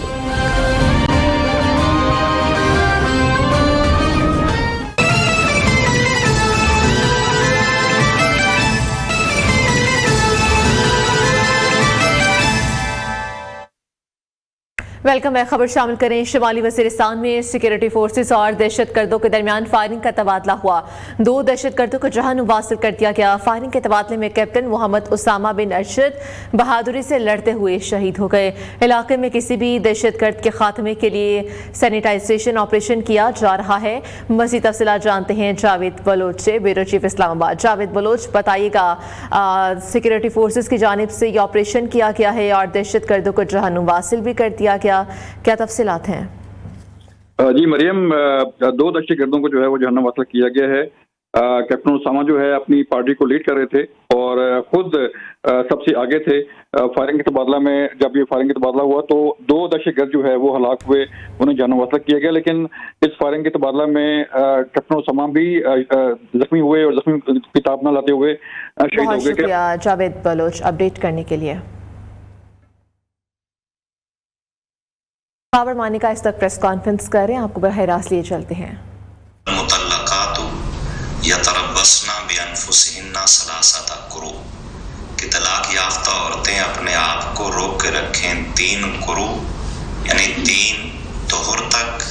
ویلکم ہے. خبر شامل کریں. شمالی وزیرستان میں سیکورٹی فورسز اور دہشت گردوں کے درمیان فائرنگ کا تبادلہ ہوا. 2 دہشت گردوں کو جہنم واصل کر دیا گیا. فائرنگ کے تبادلے میں کیپٹن محمد اسامہ بن ارشد بہادری سے لڑتے ہوئے شہید ہو گئے. علاقے میں کسی بھی دہشت گرد کے خاتمے کے لیے سینیٹائزیشن آپریشن کیا جا رہا ہے. مزید تفصیلات جانتے ہیں جاوید بلوچ سے، بیورو چیف اسلام آباد. جاوید بلوچ، بتائیے گا سیکورٹی فورسز کی جانب سے یہ آپریشن کیا گیا ہے اور دہشت گردوں کو جہنم واصل بھی کر دیا گیا، کیا تفصیلات ہیں؟ جی مریم، 2 دہشت گردوں کو جو ہے وہ جہنم واصل کیا گیا ہے. کیپٹن اسامہ جو ہے اپنی پارٹی کو لیڈ کر رہے تھے اور خود سب سے آگے تھے. فائرنگ کے تبادلہ میں جب یہ فائرنگ کا تبادلہ ہوا تو 2 دہشت گرد جو ہے وہ ہلاک ہوئے، انہیں جہنم واصل کیا گیا. لیکن اس فائرنگ کے تبادلہ میں کیپٹن اسامہ بھی زخمی ہوئے اور زخمی کتاب نہ لاتے ہوئے شہید ہو گئے. بہت شکریہ جاوید بلوچ اپڈیٹ کرنے کے لیے. خبر مانی کا اس تک پریس کانفرنس کر رہے ہیں، آپ کو براہ راست لیے چلتے ہیں. مطلقات یتربصن بانفسہن 3 قروء کہ طلاق یافتہ عورتیں اپنے آپ کو روک کے رکھیں 3 قروء یعنی 3 طہر تک.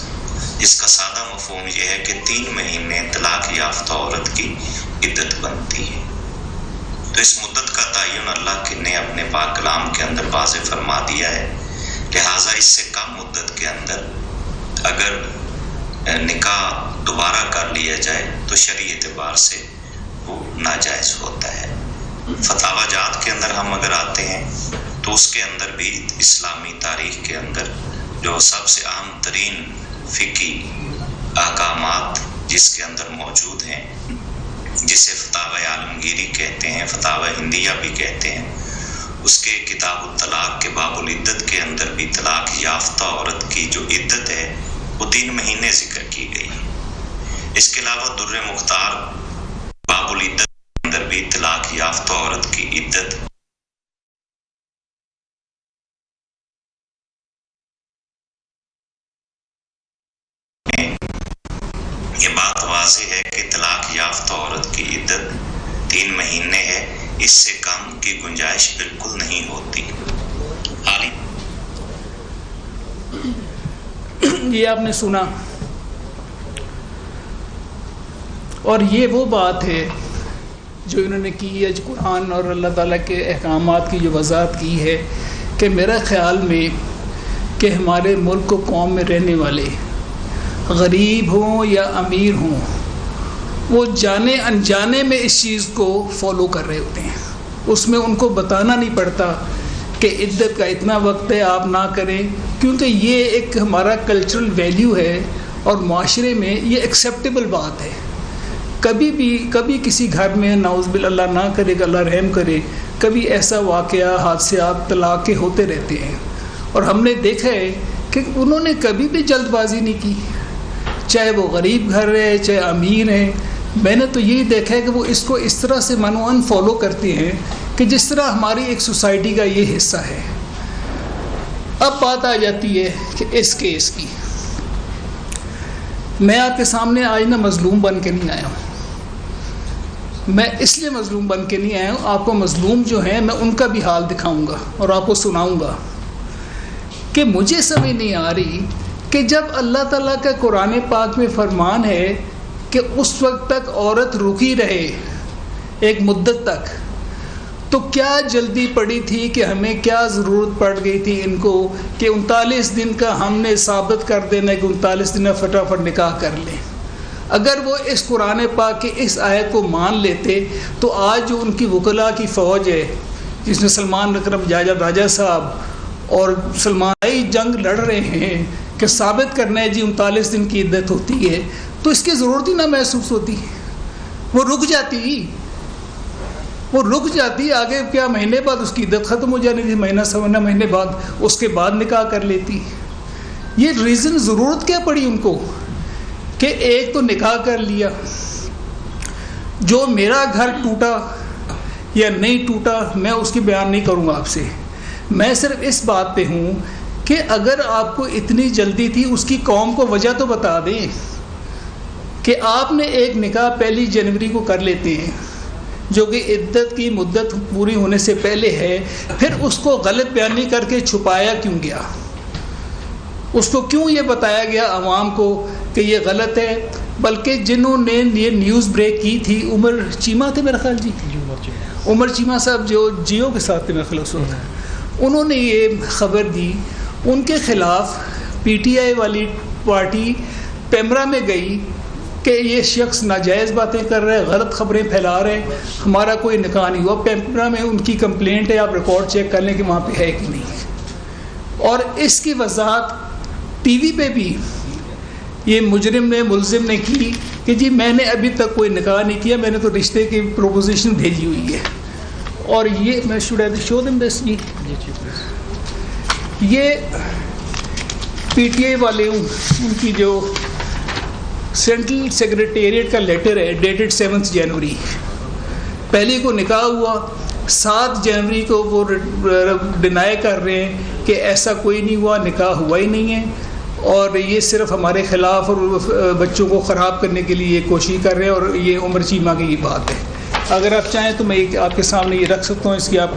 اس کا سادہ مفہوم یہ ہے کہ 3 مہینے طلاق یافتہ عورت کی عدت بنتی ہے. تو اس مدت کا تعین اللہ نے اپنے پاک کلام کے اندر واضح فرما دیا ہے. لہٰذا اس سے کم مدت کے اندر اگر نکاح دوبارہ کر لیا جائے تو شرعی اعتبار سے وہ ناجائز ہوتا ہے. فتاوی جات کے اندر ہم اگر آتے ہیں تو اس کے اندر بھی اسلامی تاریخ کے اندر جو سب سے اہم ترین فقہی احکامات جس کے اندر موجود ہیں، جسے فتاوی عالمگیری کہتے ہیں، فتاوی ہندیہ بھی کہتے ہیں، اس کے کتاب الطلاق کے باب العدت کے اندر بھی طلاق یافتہ عورت کی جو عدت ہے وہ 3 مہینے ذکر کی گئی ہے۔ اس کے علاوہ در مختار باب العدت کے اندر بھی طلاق یافتہ عورت کی عدت یہ بات واضح ہے کہ طلاق یافتہ عورت کی عدت 3 مہینے ہے، اس سے کم کی گنجائش بالکل نہیں ہوتی۔ یہ آپ نے سنا، اور یہ وہ بات ہے جو انہوں نے کی ہے، قرآن اور اللہ تعالیٰ کے احکامات کی جو وضاحت کی ہے کہ میرا خیال میں کہ ہمارے ملک و قوم میں رہنے والے غریب ہوں یا امیر ہوں، وہ جانے انجانے میں اس چیز کو فالو کر رہے ہوتے ہیں۔ اس میں ان کو بتانا نہیں پڑتا کہ عدت کا اتنا وقت ہے، آپ نہ کریں، کیونکہ یہ ایک ہمارا کلچرل ویلیو ہے اور معاشرے میں یہ ایکسیپٹیبل بات ہے۔ کبھی کسی گھر میں نعوذ باللہ اللہ نہ کرے کہ اللہ رحم کرے، کبھی ایسا واقعہ، حادثات، طلاق کے ہوتے رہتے ہیں، اور ہم نے دیکھا ہے کہ انہوں نے کبھی بھی جلد بازی نہیں کی، چاہے وہ غریب گھر ہے چاہے امیر ہیں۔ میں نے تو یہی دیکھا ہے کہ وہ اس کو اس طرح سے منوان فالو کرتے ہیں کہ جس طرح ہماری ایک سوسائٹی کا یہ حصہ ہے۔ اب بات آ جاتی ہے کہ اس کیس کی، میں آپ کے سامنے آج نہ مظلوم بن کے نہیں آیا ہوں، میں اس لیے مظلوم بن کے نہیں آیا ہوں، آپ کو مظلوم جو ہیں میں ان کا بھی حال دکھاؤں گا اور آپ کو سناؤں گا کہ مجھے سمجھ نہیں آ رہی کہ جب اللہ تعالیٰ کا قرآن پاک میں فرمان ہے کہ اس وقت تک عورت رکی رہے ایک مدت تک، تو کیا جلدی پڑی تھی کہ ہمیں کیا ضرورت پڑ گئی تھی ان کو کہ 39 دن کا ہم نے ثابت کر دینا کہ 39 دن فٹافٹ نکاح کر لیں۔ اگر وہ اس قرآن پاک کی اس آیت کو مان لیتے تو آج جو ان کی وکلاء کی فوج ہے جس میں سلمان اکرم راجہ صاحب اور سلمانی جنگ لڑ رہے ہیں کہ ثابت کرنا ہے جی 39 دن کی عدت ہوتی ہے، تو اس کی ضرورت ہی نہ محسوس ہوتی، وہ رک جاتی آگے کیا مہینے بعد اس کی عدت ختم ہو جانی تھی، مہینہ سوانہ مہینے بعد اس کے بعد نکاح کر لیتی۔ یہ ریزن ضرورت کیا پڑی ان کو کہ ایک تو نکاح کر لیا، جو میرا گھر ٹوٹا یا نہیں ٹوٹا میں اس کی بیان نہیں کروں گا آپ سے، میں صرف اس بات پہ ہوں کہ اگر آپ کو اتنی جلدی تھی اس کی قوم کو وجہ تو بتا دیں کہ آپ نے ایک نکاح 1 جنوری کو کر لیتے ہیں جو کہ عدت کی مدت پوری ہونے سے پہلے ہے، پھر اس کو غلط بیانی کر کے چھپایا کیوں گیا؟ اس کو کیوں یہ بتایا گیا عوام کو کہ یہ غلط ہے؟ بلکہ جنہوں نے یہ نیوز بریک کی تھی، عمر چیمہ تھے میرا خیال، عمر چیمہ صاحب جو جیو کے ساتھ تھے میرا خیال اس وقت، انہوں نے یہ خبر دی، ان کے خلاف پی ٹی آئی والی پارٹی پیمرا میں گئی کہ یہ شخص ناجائز باتیں کر رہے ہیں، غلط خبریں پھیلا رہے ہیں، ہمارا کوئی نکاح نہیں ہوا۔ پیمرا میں ان کی کمپلینٹ ہے، آپ ریکارڈ چیک کر لیں کہ وہاں پہ ہے کہ نہیں، اور اس کی وضاحت ٹی وی پہ بھی یہ ملزم نے کی کہ جی میں نے ابھی تک کوئی نکاح نہیں کیا، میں نے تو رشتے کی پروپوزیشن بھیجی ہوئی ہے۔ اور یہ میں شوڈ ہیو شو دم دس، یہ پی ٹی آئی والے ان کی جو سینٹرل سیکریٹریٹ کا لیٹر ہے ڈیٹڈ 7 جنوری، پہلی کو نکاح ہوا، 7 جنوری کو وہ ڈینائی کر رہے ہیں کہ ایسا کوئی نہیں ہوا، نکاح ہوا ہی نہیں ہے، اور یہ صرف ہمارے خلاف اور بچوں کو خراب کرنے کے لیے یہ کوشش کر رہے ہیں، اور یہ عمر چیمہ کی یہ بات ہے۔ اگر آپ چاہیں تو میں آپ کے سامنے یہ رکھ سکتا ہوں، اس کی آپ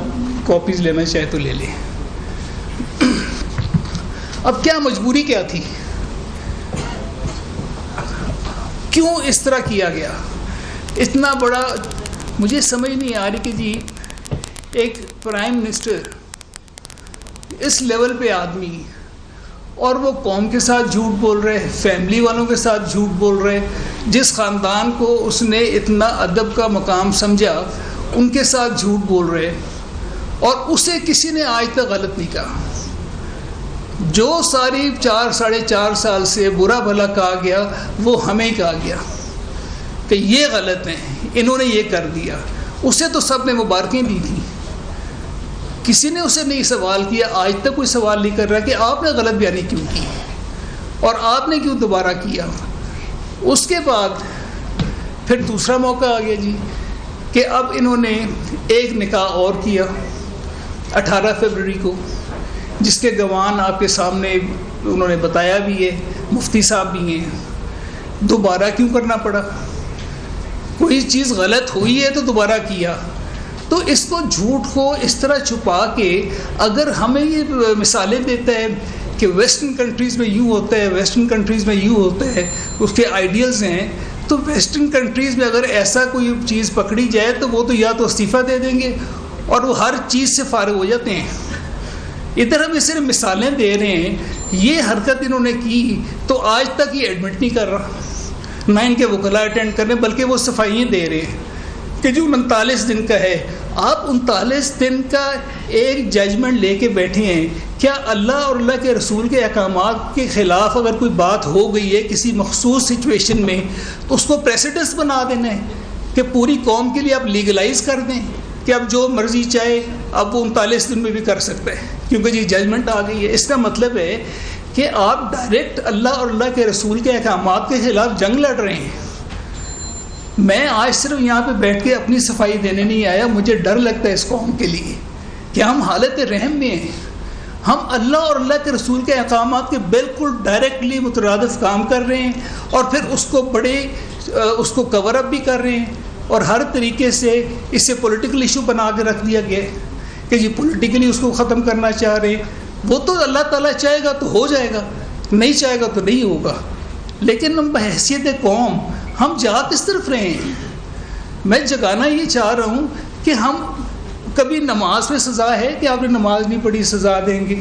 کاپیز لینا چاہیں تو لے لیں۔ اب کیا مجبوری کیا تھی، کیوں اس طرح کیا گیا؟ اتنا بڑا مجھے سمجھ نہیں آ رہی کہ جی ایک پرائم منسٹر اس لیول پہ آدمی، اور وہ قوم کے ساتھ جھوٹ بول رہے، فیملی والوں کے ساتھ جھوٹ بول رہے، جس خاندان کو اس نے اتنا ادب کا مقام سمجھا ان کے ساتھ جھوٹ بول رہے، اور اسے کسی نے آج تک غلط نہیں کہا. جو ساری 4.5 سال سے برا بھلا کہا گیا وہ ہمیں کہا گیا کہ یہ غلط ہیں, انہوں نے یہ کر دیا. اسے تو سب نے مبارکیں دی تھیں, کسی نے اسے نہیں سوال کیا. آج تک کوئی سوال نہیں کر رہا کہ آپ نے غلط بیانی کیوں کی اور آپ نے کیوں دوبارہ کیا. اس کے بعد پھر دوسرا موقع آ گیا جی کہ اب انہوں نے ایک نکاح اور کیا 18 فروری کو, جس کے گواہان آپ کے سامنے انہوں نے بتایا بھی ہے, مفتی صاحب بھی ہیں. دوبارہ کیوں کرنا پڑا؟ کوئی چیز غلط ہوئی ہے تو دوبارہ کیا. تو اس کو جھوٹ کو اس طرح چھپا کے اگر ہمیں یہ مثالیں دیتا ہے کہ ویسٹرن کنٹریز میں یوں ہوتا ہے, ویسٹرن کنٹریز میں یوں ہوتا ہے, اس کے آئیڈیلز ہیں, تو ویسٹرن کنٹریز میں اگر ایسا کوئی چیز پکڑی جائے تو وہ تو یا تو استعفیٰ دے دیں گے اور وہ ہر چیز سے فارغ ہو جاتے ہیں. ادھر ہم صرف مثالیں دے رہے ہیں. یہ حرکت انہوں نے کی تو آج تک یہ ایڈمٹ نہیں کر رہا, نہ ان کے وکلاء اٹینڈ کر رہے ہیں, بلکہ وہ صفائیاں دے رہے ہیں کہ جو 39 دن کا ہے. آپ 39 دن کا ایک ججمنٹ لے کے بیٹھے ہیں. کیا اللہ اور اللہ کے رسول کے احکامات کے خلاف اگر کوئی بات ہو گئی ہے کسی مخصوص سچویشن میں تو اس کو پریسیڈنس بنا دینا ہے کہ پوری قوم کے لیے آپ لیگلائز کر دیں کہ اب جو مرضی چاہے اب وہ 39 دن میں بھی کر سکتا ہے کیونکہ جی ججمنٹ آ گئی ہے. اس کا مطلب ہے کہ آپ ڈائریکٹ اللہ اور اللہ کے رسول کے احکامات کے خلاف جنگ لڑ رہے ہیں. میں آج صرف یہاں پہ بیٹھ کے اپنی صفائی دینے نہیں آیا, مجھے ڈر لگتا ہے اس قوم کے لیے کہ ہم حالت رحم میں ہیں. ہم اللہ اور اللہ کے رسول کے احکامات کے بالکل ڈائریکٹلی مترادف کام کر رہے ہیں اور پھر اس کو کور اپ بھی کر رہے ہیں اور ہر طریقے سے اسے پولیٹیکل ایشو بنا کے رکھ دیا گیا کہ جی پولیٹیکلی اس کو ختم کرنا چاہ رہے ہیں. وہ تو اللہ تعالیٰ چاہے گا تو ہو جائے گا, نہیں چاہے گا تو نہیں ہوگا. لیکن ہم بحیثیت قوم ہم جا کس طرف رہے ہیں؟ میں جگانا یہ چاہ رہا ہوں کہ ہم کبھی نماز پہ سزا ہے کہ آپ نے نماز نہیں پڑھی سزا دیں گے,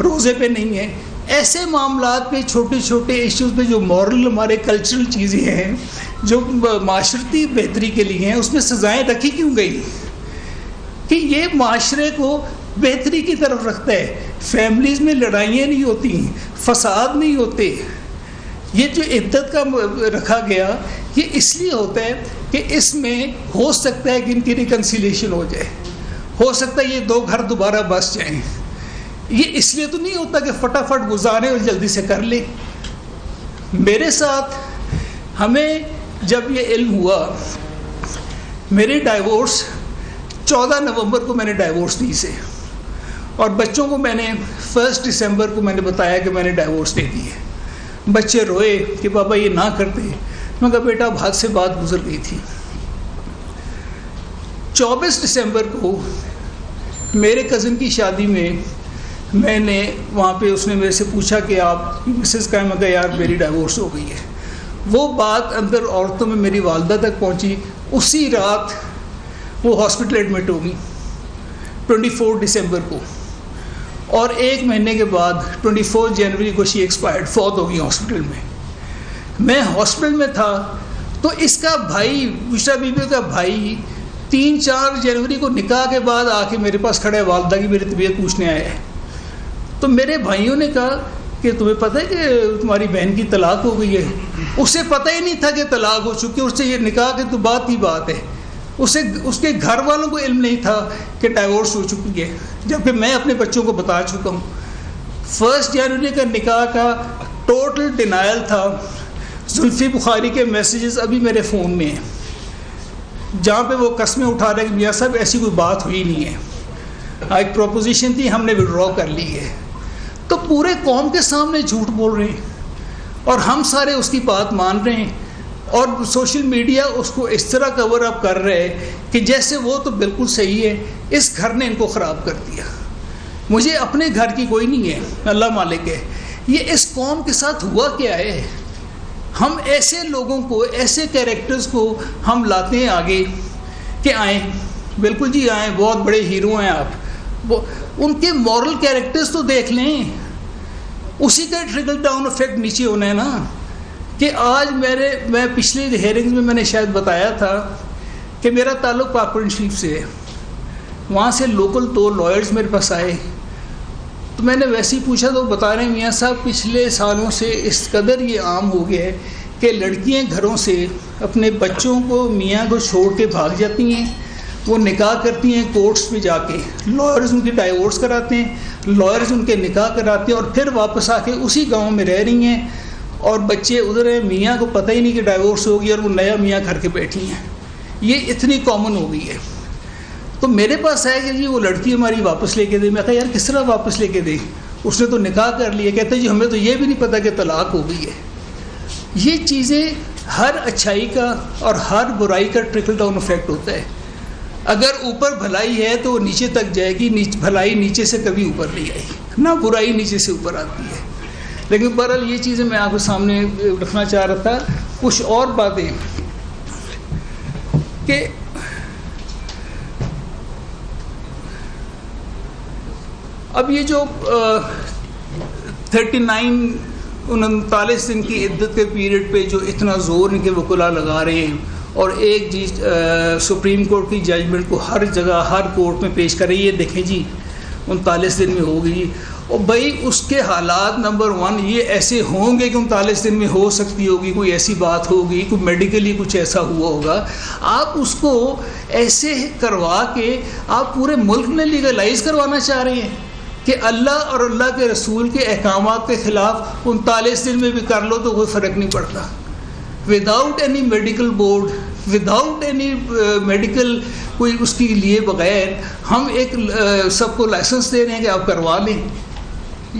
روزے پہ نہیں ہے. ایسے معاملات پہ چھوٹے چھوٹے ایشوز پہ جو مورل ہمارے کلچرل چیزیں ہیں جو معاشرتی بہتری کے لیے ہیں اس میں سزائیں رکھی کیوں گئی کہ یہ معاشرے کو بہتری کی طرف رکھتا ہے. فیملیز میں لڑائیاں نہیں ہوتی, فساد نہیں ہوتے. یہ جو عدت کا رکھا گیا یہ اس لیے ہوتا ہے کہ اس میں ہو سکتا ہے کہ ان کی ریکنسیلیشن ہو جائے, ہو سکتا ہے یہ 2 گھر دوبارہ بس جائیں. یہ اس لیے تو نہیں ہوتا کہ فٹافٹ گزارے اور جلدی سے کر لے. میرے ساتھ ہمیں جب یہ علم ہوا, میری ڈائیورس 14 نومبر کو میں نے ڈائیورس دی سے, اور بچوں کو میں نے 1 دسمبر کو میں نے بتایا کہ میں نے ڈائیورس دے دی ہے. بچے روئے کہ بابا یہ نہ کرتے. میں کہا بیٹا اب ہاتھ سے بات گزر گئی تھی. 24 دسمبر کو میرے کزن کی شادی میں نے وہاں پہ اس نے میرے سے پوچھا کہ آپ مسز کا ہے. میں کہا یار میری ڈائیورس ہو گئی ہے. وہ بات اندر عورتوں میں میری والدہ تک پہنچی. اسی رات وہ ہاسپٹل ایڈمٹ ہو گئی 24 دسمبر کو, اور 1 مہینے کے بعد 24 جنوری کو شی ایکسپائرڈ, فوت ہو گئی ہاسپٹل میں. میں ہاسپٹل میں تھا تو اس کا بھائی بشرا بی بی کا بھائی 3-4 جنوری کو نکاح کے بعد آ کے میرے پاس کھڑا ہے, والدہ کی میری طبیعت پوچھنے آیا ہے. تو میرے بھائیوں نے کہا کہ تمہیں پتہ ہے کہ تمہاری بہن کی طلاق ہو گئی ہے. اسے پتہ ہی نہیں تھا کہ طلاق ہو چکی, اس سے یہ نکاح کی تو بات ہی بات ہے. اس کے گھر والوں کو علم نہیں تھا کہ ڈائیورس ہو چکی ہے, جبکہ میں اپنے بچوں کو بتا چکا ہوں. 1 جنوری کا نکاح کا ٹوٹل ڈینائل تھا. زلفی بخاری کے میسیجز ابھی میرے فون میں ہیں جہاں پہ وہ قسمیں اٹھا رہے ہیں کہ میاں صاحب ایسی کوئی بات ہوئی نہیں ہے, ایک پروپوزیشن تھی ہم نے وڈرا کر لی ہے. تو پورے قوم کے سامنے جھوٹ بول رہے ہیں اور ہم سارے اس کی بات مان رہے ہیں, اور سوشل میڈیا اس کو اس طرح کور اپ کر رہے ہیں کہ جیسے وہ تو بالکل صحیح ہے, اس گھر نے ان کو خراب کر دیا. مجھے اپنے گھر کی کوئی نہیں ہے, اللہ مالک ہے. یہ اس قوم کے ساتھ ہوا کیا ہے؟ ہم ایسے لوگوں کو, ایسے کیریکٹرز کو ہم لاتے ہیں آگے کہ آئیں, بالکل جی آئیں, بہت بڑے ہیرو ہیں آپ. ان کے مورل کیریکٹرز تو دیکھ لیں, اسی کا ٹرکل ڈاؤن افیکٹ نیچے ہونا ہے نا. کہ آج میں پچھلے ہیئرنگز میں نے شاید بتایا تھا کہ میرا تعلق پاکپورن شریف سے ہے. وہاں سے لوکل 2 لائرز میرے پاس آئے، تو میں نے ویسے ہی پوچھا تو بتا رہے ہیں میاں صاحب پچھلے سالوں سے اس قدر یہ عام ہو گیا ہے کہ لڑکیاں گھروں سے اپنے بچوں کو میاں کو چھوڑ کے بھاگ جاتی ہیں، وہ نکاح کرتی ہیں کورٹس پہ جا کے، لائرز ان کی ڈائیورس کراتے ہیں، لائرز ان کے نکاح کراتے ہیں اور پھر واپس آ کے اسی گاؤں میں رہ رہی ہیں، اور بچے ادھر ہیں، میاں کو پتہ ہی نہیں کہ ڈائیورس ہو گئی اور وہ نیا میاں گھر کے بیٹھی ہیں. یہ اتنی کامن ہو گئی ہے. تو میرے پاس آئے کہ جی وہ لڑکی ہماری واپس لے کے دے. میں کہا یار کس طرح واپس لے کے دے، اس نے تو نکاح کر لیا. کہتے جی ہمیں تو یہ بھی نہیں پتہ کہ طلاق ہو گئی ہے. یہ چیزیں ہر اچھائی کا اور ہر برائی کا ٹرکل ڈاؤن افیکٹ ہوتا ہے. اگر اوپر بھلائی ہے تو وہ نیچے تک جائے گی، بھلائی نیچے سے کبھی اوپر نہیں آئے گی، نہ برائی نیچے سے اوپر آتی ہے. لیکن بہرحال یہ چیزیں میں آپ کے سامنے رکھنا چاہ رہا تھا. کچھ اور باتیں کہ اب یہ جو 39 دن کی عدت کے پیریڈ پہ جو اتنا زور ان کے وکلا لگا رہے ہیں اور ایک جی سپریم کورٹ کی ججمنٹ کو ہر جگہ ہر کورٹ میں پیش کر رہی ہے، دیکھیں جی 39 دن میں ہوگی. اور بھائی اس کے حالات نمبر 1 یہ ایسے ہوں گے کہ 39 دن میں ہو سکتی ہوگی، کوئی ایسی بات ہوگی، کوئی میڈیکلی کچھ ایسا ہوا ہوگا. آپ اس کو ایسے کروا کے آپ پورے ملک میں لیگلائز کروانا چاہ رہے ہیں کہ اللہ اور اللہ کے رسول کے احکامات کے خلاف 39 دن میں بھی کر لو تو کوئی فرق نہیں پڑتا. Without any medical board, without any medical کوئی اس کے لیے بغیر ہم ایک سب کو لائسنس دے رہے ہیں کہ آپ کروا لیں.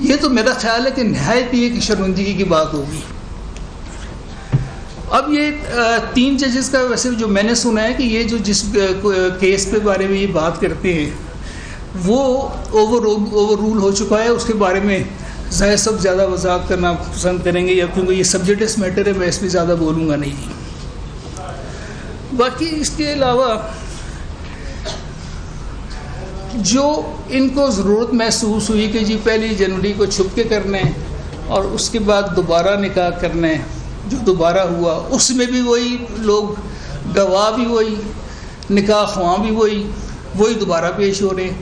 یہ تو میرا خیال ہے کہ نہایت ہی ایک شرمندگی کی بات ہوگی. اب یہ 3 ججز کا ویسے جو میں نے سنا ہے کہ یہ جو جس کیس کے بارے میں یہ بات کرتے ہیں وہ اوور رول ہو چکا ہے. اس کے بارے میں ظاہر سب زیادہ وضاحت کرنا پسند کریں گے، یا کیونکہ یہ سبجیکٹس میٹر ہے میں اس پہ زیادہ بولوں گا نہیں. باقی اس کے علاوہ جو ان کو ضرورت محسوس ہوئی کہ جی 1 جنوری کو چھپ کے کرنا ہے اور اس کے بعد دوبارہ نکاح کرنا ہے، جو دوبارہ ہوا اس میں بھی وہی لوگ، گواہ بھی وہی، نکاح خواں بھی وہی دوبارہ پیش ہو رہے ہیں،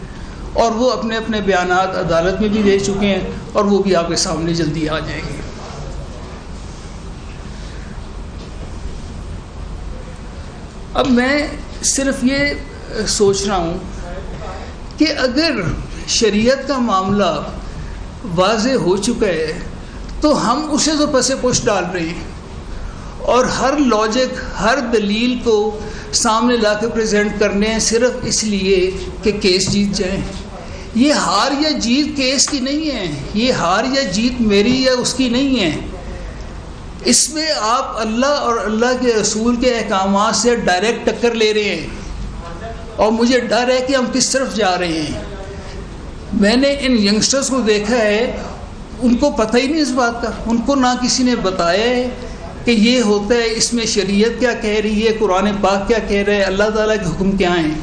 اور وہ اپنے اپنے بیانات عدالت میں بھی دے چکے ہیں اور وہ بھی آپ کے سامنے جلدی آ جائیں گے. اب میں صرف یہ سوچ رہا ہوں کہ اگر شریعت کا معاملہ واضح ہو چکا ہے تو ہم اسے تو پس پش ڈال رہے ہیں اور ہر لاجک، ہر دلیل کو سامنے لا کے پریزنٹ کرنے ہیں صرف اس لیے کہ کیس جیت جائیں. یہ ہار یا جیت کیس کی نہیں ہے، یہ ہار یا جیت میری یا اس کی نہیں ہے. اس میں آپ اللہ اور اللہ کے رسول کے احکامات سے ڈائریکٹ ٹکر لے رہے ہیں اور مجھے ڈر ہے کہ ہم کس طرف جا رہے ہیں. میں نے ان ینگسٹرز کو دیکھا ہے، ان کو پتہ ہی نہیں اس بات کا، ان کو نہ کسی نے بتایا ہے کہ یہ ہوتا ہے، اس میں شریعت کیا کہہ رہی ہے، قرآن پاک کیا کہہ رہا ہے، اللہ تعالیٰ کے حکم کیا ہیں.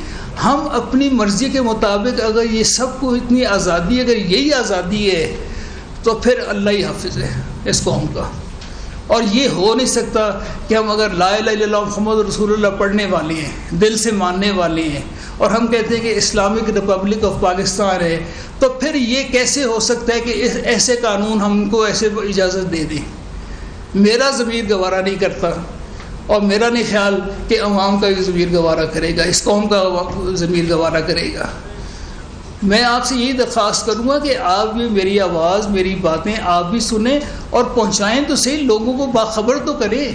ہم اپنی مرضی کے مطابق اگر یہ سب کو اتنی آزادی، اگر یہی آزادی ہے تو پھر اللہ ہی حافظ ہے اس قوم کا. اور یہ ہو نہیں سکتا کہ ہم اگر لا الہ الا اللہ محمد رسول اللہ پڑھنے والے ہیں، دل سے ماننے والے ہیں، اور ہم کہتے ہیں کہ اسلامک ریپبلک آف پاکستان ہے، تو پھر یہ کیسے ہو سکتا ہے کہ ایسے قانون ہم کو ایسے اجازت دے دیں. میرا ضمیر گوارا نہیں کرتا اور میرا نہیں خیال کہ عوام کا بھی ضمیر گوارا کرے گا، اس قوم کا ضمیر گوارا کرے گا. میں آپ سے یہی درخواست کروں گا کہ آپ بھی میری آواز، میری باتیں آپ بھی سنیں اور پہنچائیں تو صحیح، لوگوں کو باخبر تو کریں.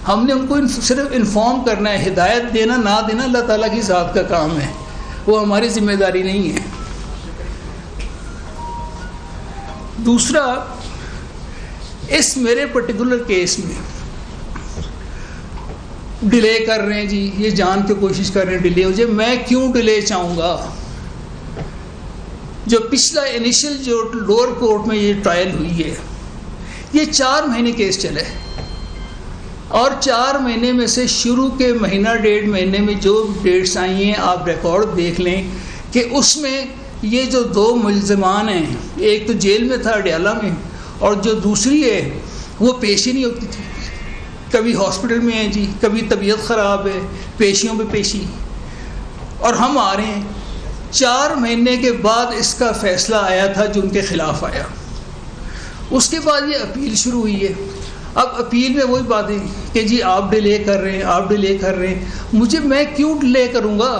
ہم نے ان کو صرف انفارم کرنا ہے، ہدایت دینا نہ دینا اللہ تعالیٰ کی ذات کا کام ہے، وہ ہماری ذمہ داری نہیں ہے. دوسرا، اس میرے پرٹیکولر کیس میں ڈیلے کر رہے ہیں جی، یہ جان کے کوشش کر رہے ہیں ڈیلے ہو جائے. میں کیوں ڈیلے چاہوں گا؟ جو پچھلا انیشل جو لوور کورٹ میں یہ ٹرائل ہوئی ہے، یہ 4 مہینے کیس چلے، اور 4 مہینے میں سے شروع کے مہینہ 1.5 مہینے میں جو ڈیٹس آئی ہیں آپ ریکارڈ دیکھ لیں کہ اس میں یہ جو 2 ملزمان ہیں، ایک تو جیل میں تھا اڈیالہ میں، اور جو دوسری ہے وہ پیش ہی نہیں ہوتی تھی. کبھی ہاسپٹل میں ہیں جی، کبھی طبیعت خراب ہے، پیشیوں پہ پیشی. اور ہم آ رہے ہیں 4 مہینے کے بعد اس کا فیصلہ آیا تھا جو ان کے خلاف آیا. اس کے بعد یہ اپیل شروع ہوئی ہے. اب اپیل میں وہی باتیں کہ جی آپ ڈیلے کر رہے ہیں، آپ ڈیلے کر رہے ہیں. میں کیوں ڈیلے کروں گا؟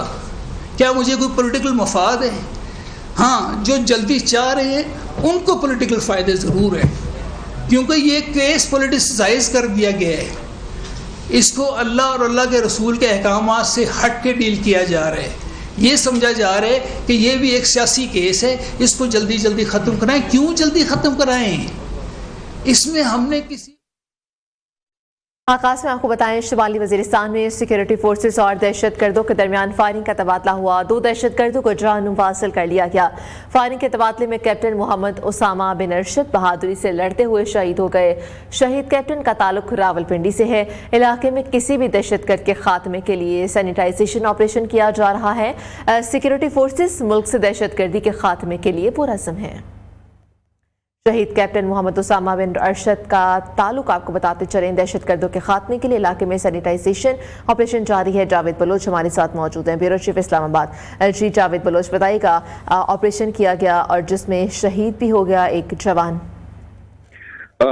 کیا مجھے کوئی پولیٹیکل مفاد ہے؟ ہاں، جو جلدی چاہ رہے ہیں ان کو پولیٹیکل فائدے ضرور ہیں، کیونکہ یہ کیس پولیٹیسائز کر دیا گیا ہے. اس کو اللہ اور اللہ کے رسول کے احکامات سے ہٹ کے ڈیل کیا جا رہا ہے. یہ سمجھا جا رہا ہے کہ یہ بھی ایک سیاسی کیس ہے، اس کو جلدی جلدی ختم کرائیں. کیوں جلدی ختم کرائیں؟ اس میں ہم نے کسی آغاز میں آپ کو بتائیں شمالی وزیرستان میں سیکیورٹی فورسز اور دہشت گردوں کے درمیان فائرنگ کا تبادلہ ہوا. 2 دہشت گردوں کو جان حاصل کر لیا گیا. فائرنگ کے تبادلے میں کیپٹن محمد اسامہ بن ارشد بہادری سے لڑتے ہوئے شہید ہو گئے. شہید کیپٹن کا تعلق راولپنڈی سے ہے. علاقے میں کسی بھی دہشت گرد کے خاتمے کے لیے سینیٹائزیشن آپریشن کیا جا رہا ہے. سیکیورٹی فورسز ملک سے دہشت گردی کے خاتمے کے لیے پرعزم ہیں. شہید کیپٹن محمد اسامہ بن ارشد کا تعلق آپ کو بتاتے چلیں دہشت گردوں کے خاتمے کے لیے علاقے میں سینیٹائزیشن آپریشن جاری ہے. جاوید بلوچ ہمارے ساتھ موجود ہیں، بیورو چیف اسلام آباد. جی جاوید بلوچ، بتائیے گا آپریشن کیا گیا اور جس میں شہید بھی ہو گیا ایک جوان.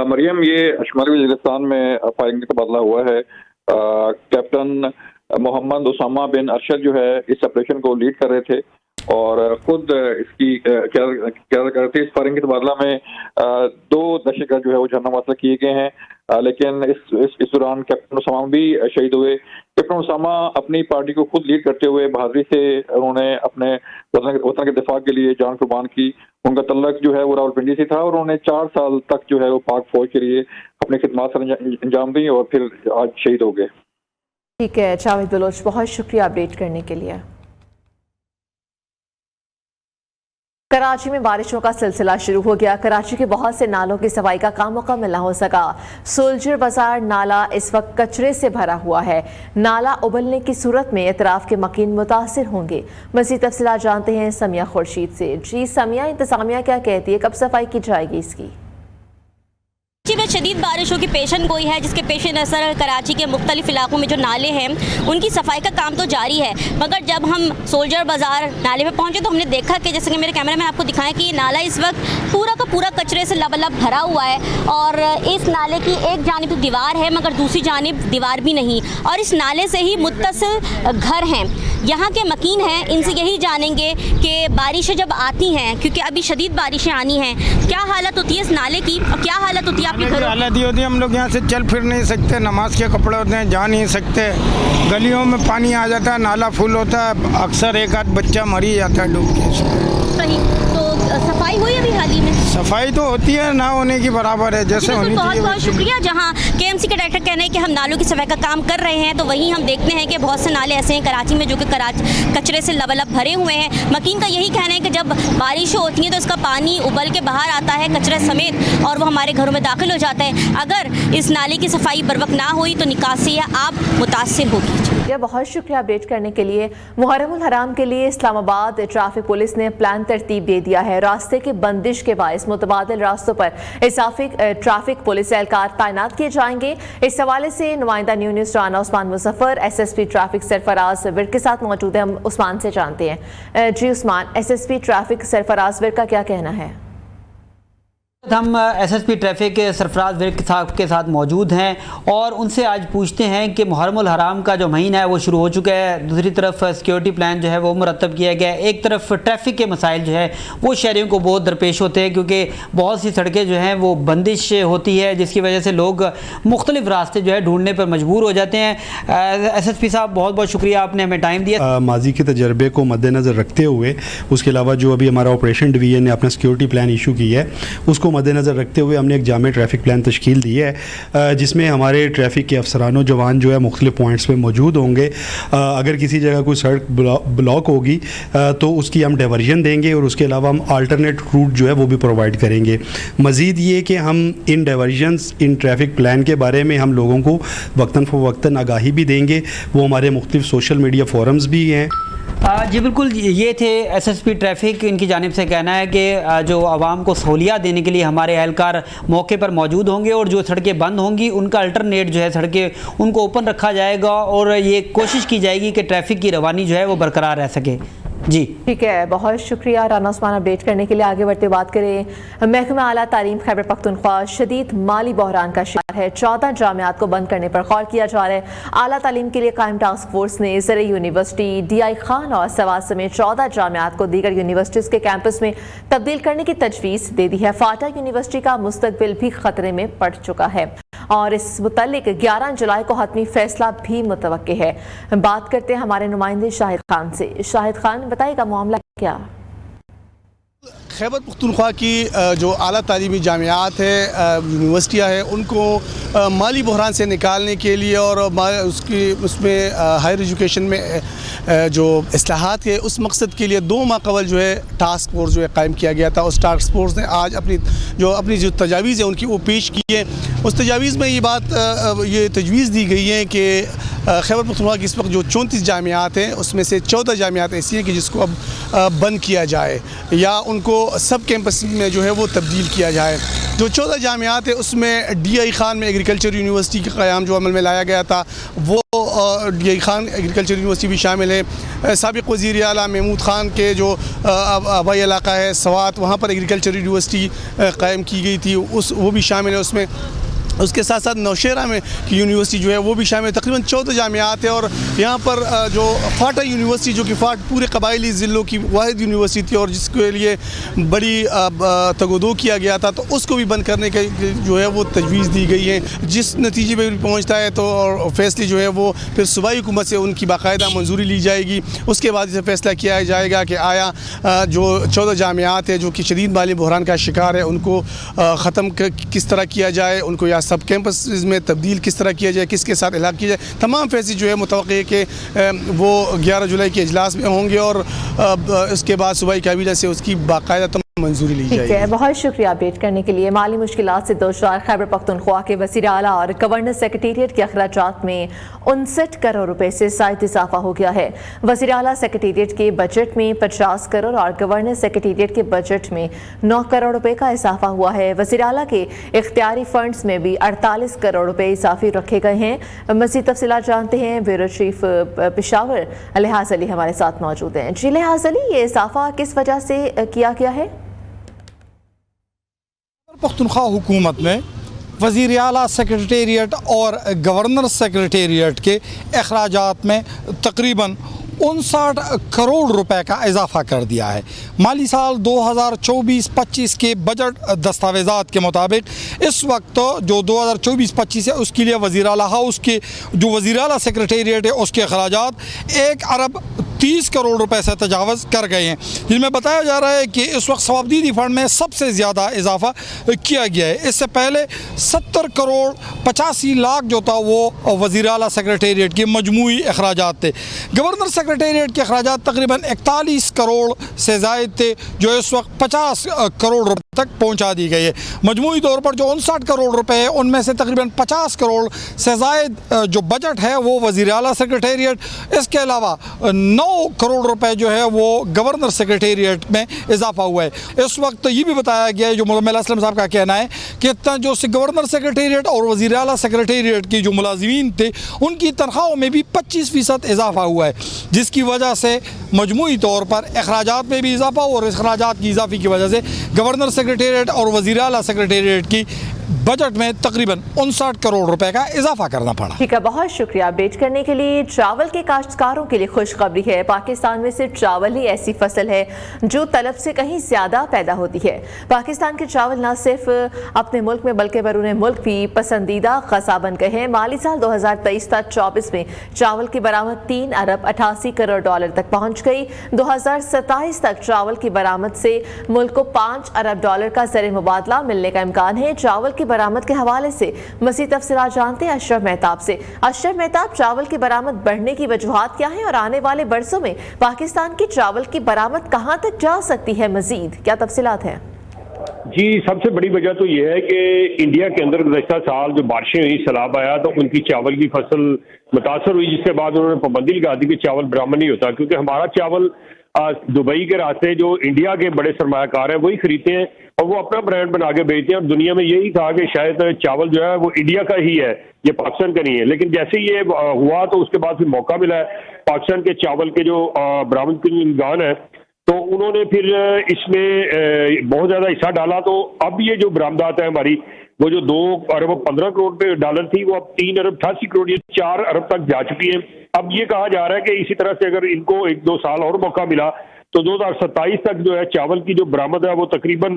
مریم، یہ شمالی وزیرستان میں فائرنگ کا تبادلہ ہوا ہے. کیپٹن محمد اسامہ بن ارشد جو ہے اس آپریشن کو لیڈ کر رہے تھے اور خود اس کی قیادت کر رہے تھے. اس فائرنگ کے تبادلہ میں 2 دہشت گرد جو ہے وہ جان حاصل کیے گئے ہیں، لیکن اس دوران کیپٹن اسامہ بھی شہید ہوئے. کیپٹن اسامہ اپنی پارٹی کو خود لیڈ کرتے ہوئے بہادری سے انہوں نے اپنے وطن کے دفاع کے لیے جان قربان کی. ان کا تعلق جو ہے وہ راولپنڈی سے تھا اور انہوں نے 4 سال تک جو ہے وہ پاک فوج کے لیے اپنی خدمات انجام دی اور پھر آج شہید ہو گئے. ٹھیک ہے جاوید بلوچ، بہت شکریہ اپڈیٹ کرنے کے لیے. کراچی میں بارشوں کا سلسلہ شروع ہو گیا. کراچی کے بہت سے نالوں کی صفائی کا کام مکمل نہ ہو سکا. سولجر بازار نالا اس وقت کچرے سے بھرا ہوا ہے. نالا ابلنے کی صورت میں اطراف کے مکین متاثر ہوں گے. مزید تفصیلات جانتے ہیں سمیہ خورشید سے. جی سمیہ، انتظامیہ کیا کہتی ہے، کب صفائی کی جائے گی اس کی؟ کراچی میں شدید بارشوں کی پیشن گوئی ہے، جس کے پیش نظر کراچی کے مختلف علاقوں میں جو نالے ہیں ان کی صفائی کا کام تو جاری ہے. مگر جب ہم سولجر بازار نالے پہ پہنچے تو ہم نے دیکھا کہ جیسے کہ میرے کیمرے میں آپ کو دکھائیں کہ یہ نالا اس وقت پورا کا پورا کچرے سے لبالب بھرا ہوا ہے اور اس نالے کی ایک جانب دیوار ہے مگر دوسری جانب دیوار بھی نہیں، اور اس نالے سے ہی متصل گھر ہیں. یہاں کے مکین ہیں، ان سے یہی جانیں گے کہ بارشیں جب آتی ہیں، کیونکہ ابھی شدید بارشیں آنی ہیں، کیا حالت ہوتی ہے اس نالے کی اور کیا حالت ہوتی ہے آپ کے گھروں؟ حالت یہ ہوتی ہے ہم لوگ یہاں سے چل پھر نہیں سکتے، نماز کے کپڑے ہوتے ہیں جا نہیں سکتے، گلیوں میں پانی آ جاتا ہے، نالا فل ہوتا ہے، اکثر ایک آدھ بچہ مر ہی جاتا ہے ڈوب کے. صحیح. تو صفائی ہوئی ابھی حال ہی میں؟ صفائی تو ہوتی ہے، نہ ہونے کی برابر ہے جیسے ہونی چاہیے. بہت بہت شکریہ. جہاں کے ایم سی کے ڈائریکٹر کہنے ہیں کہ ہم نالوں کی صفائی کا کام کر رہے ہیں، تو وہیں ہم دیکھتے ہیں کہ بہت سے نالے ایسے ہیں کراچی میں جو کہ کچرے سے لبالب بھرے ہوئے ہیں. مکین کا یہی کہنا ہے کہ جب بارش ہوتی ہے تو اس کا پانی ابل کے باہر آتا ہے کچرے سمیت اور وہ ہمارے گھروں میں داخل ہو جاتا ہے. اگر اس نالے کی صفائی بروقت نہ ہوئی تو نکاسی آپ متاثر ہوگی. بہت شکریہ اپڈیٹ کرنے کے لیے. محرم الحرام کے لیے اسلام آباد ٹریفک پولیس نے پلان ترتیب دے دیا ہے. راستے کی بندش کے باعث متبادل راستوں پر اضافی ٹریفک پولیس اہلکار تعینات کیے جائیں گے. اس حوالے سے نمائندہ news Rana Usman Muzaffar S S P traffic Sarfraz Virk کے ساتھ موجود ہیں. ہم عثمان سے جانتے ہیں. جی Usman, S S P traffic Sarfraz Virk کا کیا کہنا ہے؟ ہم S S P traffic Sarfraz Virk صاحب کے ساتھ موجود ہیں اور ان سے آج پوچھتے ہیں کہ محرم الحرام کا جو مہینہ ہے وہ شروع ہو چکا ہے. دوسری طرف سیکیورٹی پلان جو ہے وہ مرتب کیا گیا ہے. ایک طرف ٹریفک کے مسائل جو ہے وہ شہریوں کو بہت درپیش ہوتے ہیں کیونکہ بہت سی سڑکیں جو ہیں وہ بندش ہوتی ہے جس کی وجہ سے لوگ مختلف راستے جو ہے ڈھونڈنے پر مجبور ہو جاتے ہیں. ایس ایس پی صاحب بہت بہت شکریہ، آپ نے ہمیں ٹائم دیا. ماضی کے تجربے کو مد نظر رکھتے ہوئے اس کے علاوہ جو ابھی ہمارا آپریشن ڈویژن نے اپنا سیکیورٹی پلان ایشو کیا ہے اس کو مد نظر رکھتے ہوئے ہم نے ایک جامع ٹریفک پلان تشکیل دی ہے جس میں ہمارے ٹریفک کے افسران و جوان جو ہے مختلف پوائنٹس پہ موجود ہوں گے. اگر کسی جگہ کوئی سڑک بلاک ہوگی تو اس کی ہم ڈائیورژن دیں گے اور اس کے علاوہ ہم آلٹرنیٹ روٹ جو ہے وہ بھی پرووائڈ کریں گے. مزید یہ کہ ہم ان ڈائیورژنس ان ٹریفک پلان کے بارے میں ہم لوگوں کو وقتاً فوقتاً آگاہی بھی دیں گے. وہ ہمارے مختلف سوشل میڈیا فورمز بھی ہیں. جی بالکل، یہ تھے ایس ایس پی ٹریفک. ان کی جانب سے کہنا ہے کہ جو عوام کو سہولیات دینے کے لیے ہمارے اہلکار موقع پر موجود ہوں گے اور جو سڑکیں بند ہوں گی ان کا الٹرنیٹ جو ہے سڑکیں ان کو اوپن رکھا جائے گا اور یہ کوشش کی جائے گی کہ ٹریفک کی روانی جو ہے وہ برقرار رہ سکے. جی ٹھیک ہے، بہت شکریہ رانا عثمان اپڈیٹ کرنے کے لیے۔ آگے بڑھتے بات کریں، محکمہ اعلیٰ تعلیم خیبر پختونخوا شدید مالی بحران کا شکار ہے۔ 14 جامعات کو بند کرنے پر غور کیا جا رہا ہے۔ اعلیٰ تعلیم کے لیے قائم ٹاسک فورس نے زرعی یونیورسٹی، ڈی آئی خان اور سوات سمیت 14 جامعات کو دیگر یونیورسٹیز کے کیمپس میں تبدیل کرنے کی تجویز دے دی ہے۔ فاٹا یونیورسٹی کا مستقبل بھی خطرے میں پڑ چکا ہے اور اس متعلق 11 جولائی کو حتمی فیصلہ بھی متوقع ہے۔ بات کرتے ہیں ہمارے نمائندے شاہد خان سے۔ شاہد خان، بتائے گا معاملہ کیا؟ خیبر پختونخوا کی جو اعلیٰ تعلیمی جامعات ہے، یونیورسٹیاں ہیں، ان کو مالی بحران سے نکالنے کے لیے اور اس میں ہائر ایجوکیشن میں جو اصلاحات ہے، اس مقصد کے لیے 2 ماہ قبل جو ہے ٹاسک فورس جو ہے قائم کیا گیا تھا۔ اس ٹاسک فورس نے آج اپنی جو تجاویز ہیں ان کی وہ پیش کی ہے۔ اس تجاویز میں یہ تجویز دی گئی ہے کہ خیبر پختونخوا کی اس وقت جو 34 جامعات ہیں، اس میں سے 14 جامعات ایسی ہیں کہ جس کو اب بند کیا جائے یا ان کو سب کیمپس میں جو ہے وہ تبدیل کیا جائے۔ جو 14 جامعات ہیں اس میں ڈی آئی خان میں ایگریکلچر یونیورسٹی کا قیام جو عمل میں لایا گیا تھا، وہ D I Khan agriculture university بھی شامل ہے۔ سابق وزیر اعلیٰ محمود خان کے جو آبائی علاقہ ہے سوات، وہاں پر ایگریکلچر یونیورسٹی قائم کی گئی تھی، وہ بھی شامل ہے اس میں۔ اس کے ساتھ ساتھ نوشہرہ میں کی یونیورسٹی جو ہے وہ بھی شامل ہے۔ تقریباً 14 جامعات ہیں اور یہاں پر جو فاٹا یونیورسٹی جو کہ پورے قبائلی ضلعوں کی واحد یونیورسٹی تھی اور جس کے لیے بڑی تگودو کیا گیا تھا، تو اس کو بھی بند کرنے کے جو ہے وہ تجویز دی گئی ہے۔ جس نتیجے پہ پہنچتا ہے تو فیصلے جو ہے وہ پھر صوبائی حکومت سے ان کی باقاعدہ منظوری لی جائے گی۔ اس کے بعد اسے فیصلہ کیا جائے گا کہ آیا جو 14 جامعات ہیں جو کہ شدید مالی بحران کا شکار ہے، ان کو ختم کس طرح کیا جائے، ان کو یا سب کیمپس میں تبدیل کس طرح کیا جائے، کس کے ساتھ الحاق کیا جائے۔ تمام فیصلے جو ہے متوقع ہے کہ وہ 11 جولائی کے اجلاس میں ہوں گے اور اس کے بعد صوبائی کابینہ سے اس کی باقاعدہ منظوری لی جائے گی۔ ٹھیک ہے، بہت شکریہ اپڈیٹ کرنے کے لیے۔ مالی مشکلات سے دوچار خیبر پختونخوا کے وزیر اعلیٰ اور گورنر سیکریٹریٹ کے اخراجات میں 59 کروڑ روپے سے زائد اضافہ ہو گیا ہے۔ وزیر اعلیٰ سیکریٹریٹ کے بجٹ میں 50 کروڑ اور گورنر سیکریٹریٹ کے بجٹ میں 9 کروڑ روپے کا اضافہ ہوا ہے۔ وزیر اعلیٰ کے اختیاری فنڈز میں بھی 48 کروڑ روپے اضافی رکھے گئے ہیں۔ مزید تفصیلات جانتے ہیں، بیورو چیف پشاور لحاظ علی ہمارے ساتھ موجود ہیں۔ جی لحاظ علی، یہ اضافہ کس وجہ سے کیا گیا ہے؟ پختونخوا حکومت میں وزیر اعلیٰ سیکریٹریٹ اور گورنر سیکریٹریٹ کے اخراجات میں تقریباً 59 کروڑ روپے کا اضافہ کر دیا ہے۔ مالی سال 2024-25 کے بجٹ دستاویزات کے مطابق اس وقت جو 2024-25 ہے اس کے لیے وزیر اعلیٰ ہاؤس کے جو وزیر اعلیٰ سیکریٹریٹ ہے اس کے اخراجات 1 ارب 30 کروڑ روپے سے تجاوز کر گئے ہیں، جن میں بتایا جا رہا ہے کہ اس وقت ثوابدیدی فنڈ میں سب سے زیادہ اضافہ کیا گیا ہے۔ اس سے پہلے 70 کروڑ 85 لاکھ جو تھا وہ وزیر اعلیٰ سیکریٹریٹ کے مجموعی اخراجات تھے۔ گورنر سیکریٹریٹ کے اخراجات تقریباً 41 کروڑ سے زائد تھے، جو اس وقت 50 کروڑ روپے تک پہنچا دی گئی ہے۔ مجموعی طور پر جو 59 کروڑ روپے ہے ان میں سے تقریباً 50 کروڑ سے زائد جو بجٹ ہے وہ وزیر اعلیٰ سیکریٹریٹ، اس کے علاوہ 9 کروڑ روپے جو ہے وہ گورنر سیکریٹریٹ میں اضافہ ہوا ہے۔ اس وقت یہ بھی بتایا گیا ہے، جو مولانا اسلم صاحب کا کہنا ہے کہ جو گورنر سیکریٹریٹ اور وزیر اعلیٰ سیکریٹریٹ کی جو ملازمین تھے ان کی تنخواہوں میں بھی 25% اضافہ ہوا ہے، جس کی وجہ سے مجموعی طور پر اخراجات میں بھی اضافہ ہوا اور اخراجات کی اضافے کی وجہ سے گورنر سیکریٹریٹ اور وزیر اعلیٰ سیکریٹریٹ کی بجٹ میں تقریباً 59 کروڑ روپے کا اضافہ کرنا پڑا۔ ٹھیک ہے، بہت شکریہ اپڈیٹ کرنے کے لیے۔ چاول کے کاشتکاروں کے لیے خوشخبری ہے، پاکستان میں صرف چاول ہی ایسی فصل ہے جو طلب سے کہیں زیادہ پیدا ہوتی ہے۔ پاکستان کے چاول نہ صرف اپنے ملک میں بلکہ بیرون ملک بھی پسندیدہ غذا بن گئے ہیں۔ مالی سال 2023-24 میں چاول کی برآمد 3 ارب 88 کروڑ ڈالر تک پہنچ گئی۔ 2027 تک چاول کی برآمد سے ملک کو 5 ارب ڈالر کا زر مبادلہ ملنے کا امکان ہے۔ چاول کی برآمد کے حوالے سے مزید تفصیلات جانتے ہیں اشرف مہتاب سے۔ اشرف مہتاب، چاول کی برآمد بڑھنے کی وجوہات کیا ہیں اور آنے والے برسوں میں پاکستان کی چاول کی برآمد کہاں تک جا سکتی ہے؟ مزید کیا تفصیلات ہیں؟ جی سب سے بڑی وجہ تو یہ ہے کہ انڈیا کے اندر گزشتہ سال جو بارشیں ہوئی، سیلاب آیا تو ان کی چاول کی فصل متاثر ہوئی، جس کے بعد انہوں نے پابندی لگا دی کہ چاول برآمد نہیں ہوتا، کیونکہ ہمارا چاول دبئی کے راستے جو انڈیا کے بڑے سرمایہ کار ہیں وہی خریدتے ہیں اور وہ اپنا برانڈ بنا کے بیچتے ہیں، اور دنیا میں یہی تھا کہ شاید چاول جو ہے وہ انڈیا کا ہی ہے، یہ پاکستان کا نہیں ہے. لیکن جیسے یہ ہوا تو اس کے بعد پھر موقع ملا ہے پاکستان کے چاول کے جو برآمد کنندگان ہیں تو انہوں نے پھر اس میں بہت زیادہ حصہ ڈالا. تو اب یہ جو برآمدات ہیں ہماری وہ جو 2 ارب 15 کروڑ ڈالر تھی وہ اب 3 ارب 88 کروڑ، یہ 4 ارب تک جا چکی ہیں. اب یہ کہا جا رہا ہے کہ اسی طرح سے اگر ان کو 1-2 سال اور موقع ملا تو 2027 تک جو ہے چاول کی جو برآمد ہے وہ تقریباً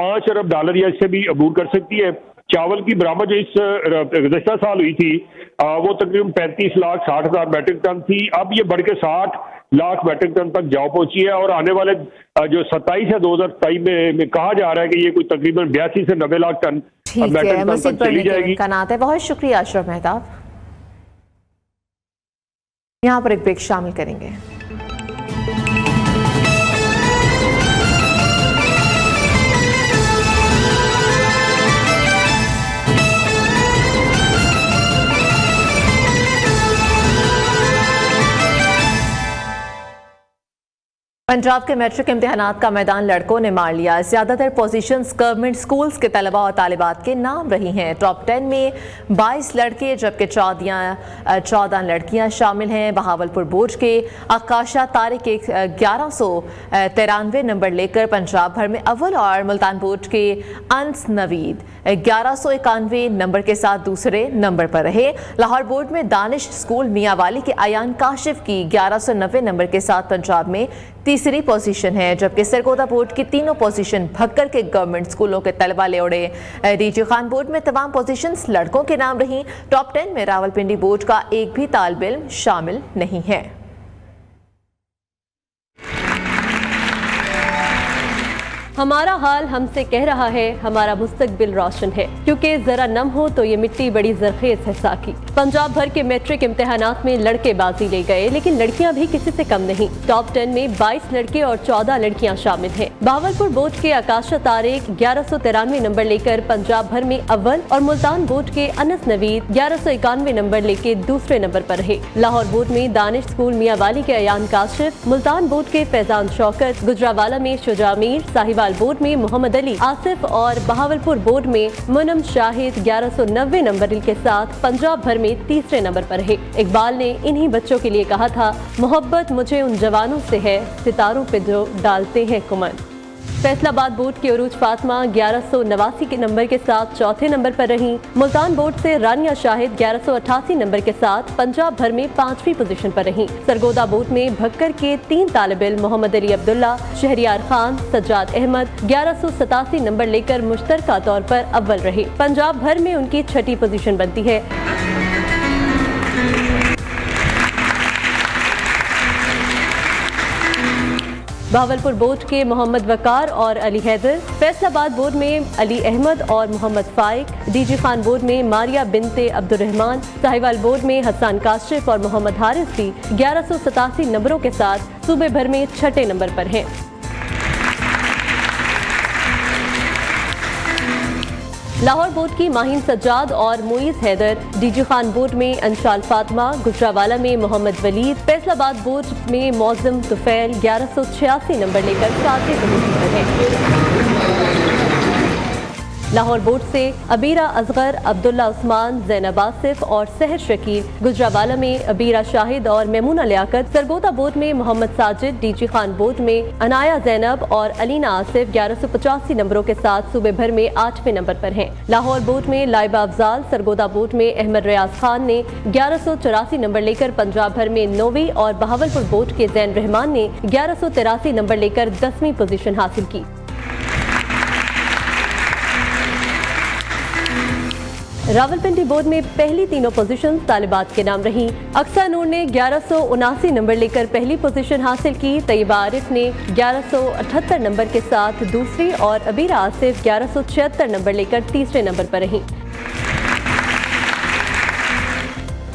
5 ارب ڈالر یا اس سے بھی عبور کر سکتی ہے. چاول کی برآمد جو اس گزشتہ سال ہوئی تھی وہ تقریباً 35,60,000 میٹرک ٹن تھی، اب یہ بڑھ کے 60 لاکھ میٹرک ٹن تک جاؤ پہنچی ہے، اور آنے والے جو 27 ہے 2027 میں کہا جا رہا ہے کہ یہ کوئی تقریباً 82 سے 90 لاکھ ٹن میٹرک ٹن تک چلی جائے گی. بہت شکریہ اشرف مہتاب. یہاں پر ایک بریک شامل کریں گے. پنجاب کے میٹرک امتحانات کا میدان لڑکوں نے مار لیا. زیادہ تر پوزیشنز گورنمنٹ سکولز کے طلباء اور طالبات کے نام رہی ہیں. ٹاپ 10 میں 22 لڑکے جبکہ 14 لڑکیاں شامل ہیں. بہاولپور بورڈ کے آکاشا طارق 1193 نمبر لے کر پنجاب بھر میں اول، اور ملتان بورڈ کے انس نوید 1191 نمبر کے ساتھ دوسرے نمبر پر رہے. لاہور بورڈ میں دانش اسکول میاں والی کے ایان کاشف کی 1190 نمبر کے ساتھ پنجاب میں تیسری پوزیشن ہے، جبکہ سرگودا بورڈ کی تینوں پوزیشن بھکر کے گورنمنٹ اسکولوں کے طلبہ لے اڑے. ڈی جی خان بورڈ میں تمام پوزیشنز لڑکوں کے نام رہیں. ٹاپ 10 میں راولپنڈی بورڈ کا ایک بھی طالب علم شامل نہیں ہے. ہمارا حال ہم سے کہہ رہا ہے ہمارا مستقبل روشن ہے، کیونکہ ذرا نم ہو تو یہ مٹی بڑی زرخیز ہے ساکی. پنجاب بھر کے میٹرک امتحانات میں لڑکے بازی لے گئے، لیکن لڑکیاں بھی کسی سے کم نہیں. ٹاپ 10 میں 22 لڑکے اور 14 لڑکیاں شامل ہیں. بہاولپور بورڈ کے آکاشا طارق 1193 نمبر لے کر پنجاب بھر میں اول، اور ملتان بورڈ کے انس نوید 1191 نمبر لے کے دوسرے نمبر پر رہے. لاہور بورڈ میں دانش اسکول میاں والی کے ایان کاشف، ملتان بورڈ کے فیضان شوکت، گجرانوالہ میں شجاع میر، ساہیوال بورڈ میں محمد علی آصف اور بہاولپور بورڈ میں منم شاہد 1190 نمبر کے ساتھ پنجاب بھر میں تیسرے نمبر پر رہے. اقبال نے انہی بچوں کے لیے کہا تھا، محبت مجھے ان جوانوں سے ہے ستاروں پہ جو ڈالتے ہیں کمن. فیصل آباد بورڈ کی عروج فاطمہ 1189 کے نمبر کے ساتھ چوتھے نمبر پر رہیں. ملتان بورڈ سے رانیہ شاہد 1188 نمبر کے ساتھ پنجاب بھر میں 5ویں پوزیشن پر رہیں. سرگودا بورڈ میں بھکر کے 3 طالب علم محمد علی عبداللہ، شہریار خان، سجاد احمد 1187 نمبر لے کر مشترکہ طور پر اول رہے. پنجاب بھر میں ان کی 6ٹھی پوزیشن بنتی ہے. بہاولپور بورڈ کے محمد وقار اور علی حیدر، فیصل آباد بورڈ میں علی احمد اور محمد فائق، ڈی جی خان بورڈ میں ماریہ بنت عبد الرحمان، ساہیوال بورڈ میں حسان کاشف اور محمد حارث بھی 1187 نمبروں کے ساتھ صوبے بھر میں 6ٹھے نمبر پر ہیں. لاہور بورڈ کی ماہین سجاد اور معیز حیدر، ڈی جی خان بورڈ میں انشال فاطمہ، گجرانوالہ میں محمد ولید، فیصل آباد بورڈ میں معظم طفیل 1186 نمبر لے کر 7ویں پوزیشن پر ہیں. لاہور بورڈ سے عبیرہ اصغر، عبداللہ عثمان، زینب آصف اور سحر شکیل، گجرانوالہ میں عبیرہ شاہد اور میمونہ لیاقت، سرگودا بورڈ میں محمد ساجد، ڈی جی خان بورڈ میں عنایا زینب اور علینا آصف 1185 نمبروں کے ساتھ صوبے بھر میں 8ویں نمبر پر ہیں. لاہور بورڈ میں لائبہ افضال، سرگودا بورڈ میں احمد ریاض خان نے 1184 نمبر لے کر پنجاب بھر میں 9ویں، اور بہاولپور بورڈ کے زین رحمان نے 1183 نمبر لے کر 10ویں پوزیشن حاصل کی. راولپنڈی بورڈ میں پہلی تینوں پوزیشن طالبات کے نام رہیں. اقصی نور نے 1179 نمبر لے کر پہلی پوزیشن حاصل کی. طیبہ عارف نے 1178 نمبر کے ساتھ دوسری، اور عبیرہ آصف 1176 نمبر لے کر تیسرے نمبر پر رہیں.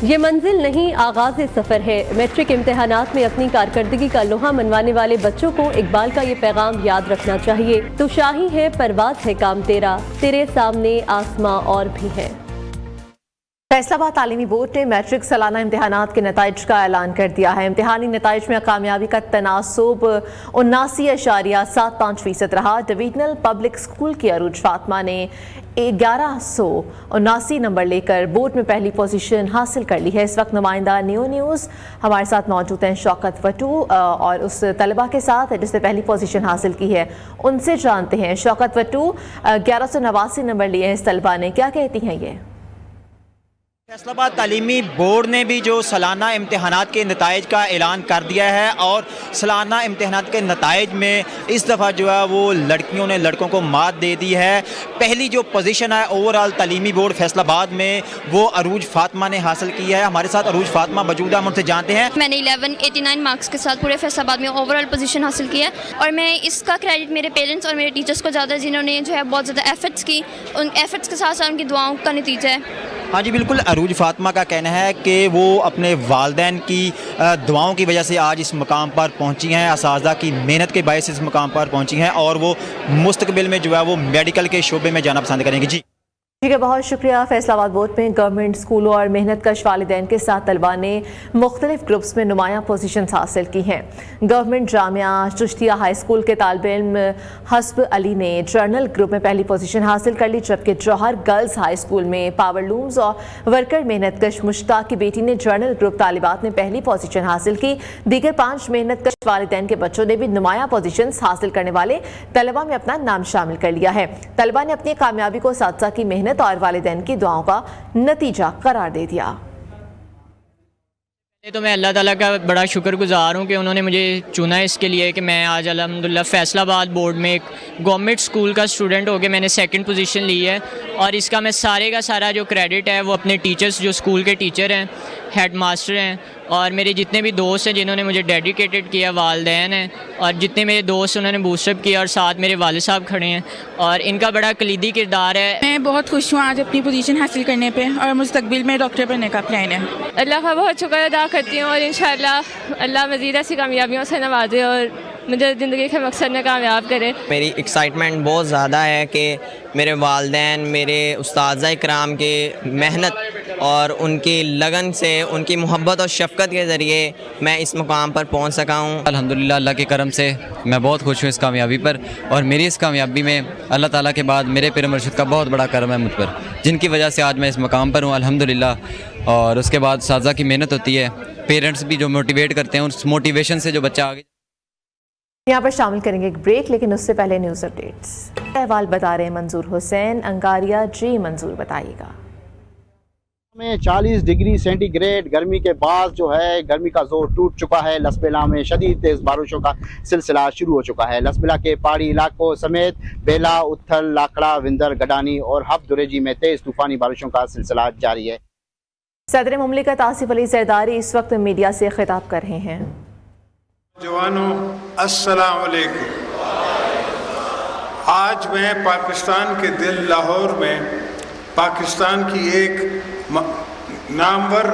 یہ منزل نہیں آغاز سفر ہے. میٹرک امتحانات میں اپنی کارکردگی کا لوہا منوانے والے بچوں کو اقبال کا یہ پیغام یاد رکھنا چاہیے. تو شاہی ہے پرواز ہے کام تیرا، تیرے سامنے آسماں اور بھی ہے. فیصل آباد تعلیمی بورڈ نے میٹرک سالانہ امتحانات کے نتائج کا اعلان کر دیا ہے. امتحانی نتائج میں کامیابی کا تناسب 79.75% رہا. ڈویژنل پبلک اسکول کی عروج فاطمہ نے 1179 نمبر لے کر بورڈ میں پہلی پوزیشن حاصل کر لی ہے. اس وقت نمائندہ نیوز ہمارے ساتھ موجود ہیں شوکت وٹو اور اس طلبہ کے ساتھ جس نے پہلی پوزیشن حاصل کی ہے ان سے جانتے ہیں. شوکت وٹو، 1189 نمبر لیے ہیں اس طلبہ نے، کیا کہتی ہیں یہ؟ فیصل آباد تعلیمی بورڈ نے بھی جو سالانہ امتحانات کے نتائج کا اعلان کر دیا ہے اور سالانہ امتحانات کے نتائج میں اس دفعہ جو ہے وہ لڑکیوں نے لڑکوں کو مات دے دی ہے. پہلی جو پوزیشن ہے اوور آل تعلیمی بورڈ فیصل آباد میں وہ عروج فاطمہ نے حاصل کی ہے. ہمارے ساتھ عروج فاطمہ موجود ہے، ہم ان سے جانتے ہیں. میں نے 1189 مارکس کے ساتھ پورے فیصل آباد میں اوور آل پوزیشن حاصل کی ہے اور میں اس کا کریڈٹ میرے پیرنٹس اور میرے ٹیچرس کو زیادہ، جنہوں نے جو ہے بہت زیادہ ایفرٹس کی. ان ایفرٹس کے ساتھ ساتھ ان کی دعاؤں کا نتیجہ ہے. ہاں جی بالکل، عروج فاطمہ کا کہنا ہے کہ وہ اپنے والدین کی دعاؤں کی وجہ سے آج اس مقام پر پہنچی ہیں، اساتذہ کی محنت کے باعث اس مقام پر پہنچی ہیں اور وہ مستقبل میں جو ہے وہ میڈیکل کے شعبے میں جانا پسند کریں گے. جی ٹھیک ہے، بہت شکریہ. فیصل آباد بورڈ میں گورنمنٹ اسکولوں اور محنت کش والدین کے ساتھ طلباء نے مختلف گروپس میں نمایاں پوزیشنز حاصل کی ہیں. گورنمنٹ جامعہ چشتیہ ہائی اسکول کے طالب علم حسب علی نے جرنل گروپ میں پہلی پوزیشن حاصل کر لی، جبکہ جوہر گرلز ہائی اسکول میں پاور لومز اور ورکر محنت کش مشتاق کی بیٹی نے جرنل گروپ طالبات نے پہلی پوزیشن حاصل کی. دیگر 5 محنت کش والدین کے بچوں نے بھی نمایاں پوزیشنز حاصل کرنے والے طلباء میں اپنا نام شامل کر لیا ہے. طلباء نے اپنی کامیابی کو اساتذہ کی محنت اور والدین کی دعاؤں کا نتیجہ قرار دے دیا. تو میں اللہ تعالیٰ کا بڑا شکر گزار ہوں کہ انہوں نے مجھے چنا اس کے لیے کہ میں آج الحمدللہ فیصل آباد بورڈ میں ایک گورنمنٹ اسکول کا اسٹوڈنٹ ہو کے میں نے 2nd پوزیشن لی ہے اور اس کا میں سارے کا سارا جو کریڈٹ ہے وہ اپنے ٹیچرز، جو اسکول کے ٹیچر ہیں، ہیڈ ماسٹر ہیں اور میرے جتنے بھی دوست ہیں جنہوں نے مجھے ڈیڈیکیٹڈ کیا، والدین ہیں اور جتنے میرے دوست انہوں نے بوسٹ اپ کیا اور ساتھ میرے والد صاحب کھڑے ہیں اور ان کا بڑا کلیدی کردار ہے. میں بہت خوش ہوں آج اپنی پوزیشن حاصل کرنے پہ اور مستقبل میں ڈاکٹر بننے کا پلان ہے. اللہ کا بہت شکر ادا کرتی ہوں اور انشاءاللہ اللہ مزید ایسی کامیابیوں سے نوازے اور مجھے زندگی کے مقصد میں کامیاب کرے. میری ایکسائٹمنٹ بہت زیادہ ہے کہ میرے والدین، میرے اساتذہ اکرام کے محنت اور ان کی لگن سے، ان کی محبت اور شفقت کے ذریعے میں اس مقام پر پہنچ سکا ہوں. الحمدللہ اللہ کے کرم سے میں بہت خوش ہوں اس کامیابی پر اور میری اس کامیابی میں اللہ تعالیٰ کے بعد میرے پیر مرشد کا بہت بڑا کرم ہے مجھ پر، جن کی وجہ سے آج میں اس مقام پر ہوں الحمدللہ. اور اس کے بعد اساتذہ کی محنت ہوتی ہے، پیرنٹس بھی جو موٹیویٹ کرتے ہیں، اس موٹیویشن سے جو بچہ آگے. یہاں پر شامل کریں گے ایک بریک، لیکن اس سے پہلے نیوز اپڈیٹس. احوال بتا رہے ہیں منظور حسین انگاریا. جی منظور بتائیے گا. میں 40 ڈگری سینٹی گریڈ گرمی کے بعد جو ہے گرمی کا زور ٹوٹ چکا ہے. لسبیلا میں شدید تیز بارشوں کا سلسلہ شروع ہو چکا ہے. لسبیلا کے پہاڑی علاقوں سمیت بیلا، اتھل، لاکڑا، وندر، گڈانی اور ہب دریجی میں تیز طوفانی بارشوں کا سلسلہ جاری ہے. صدر مملکت آصف علی زرداری اس وقت میڈیا سے خطاب کر رہے ہیں. جوانوں السلام علیکم. آج میں پاکستان کے دل لاہور میں پاکستان کی ایک نامور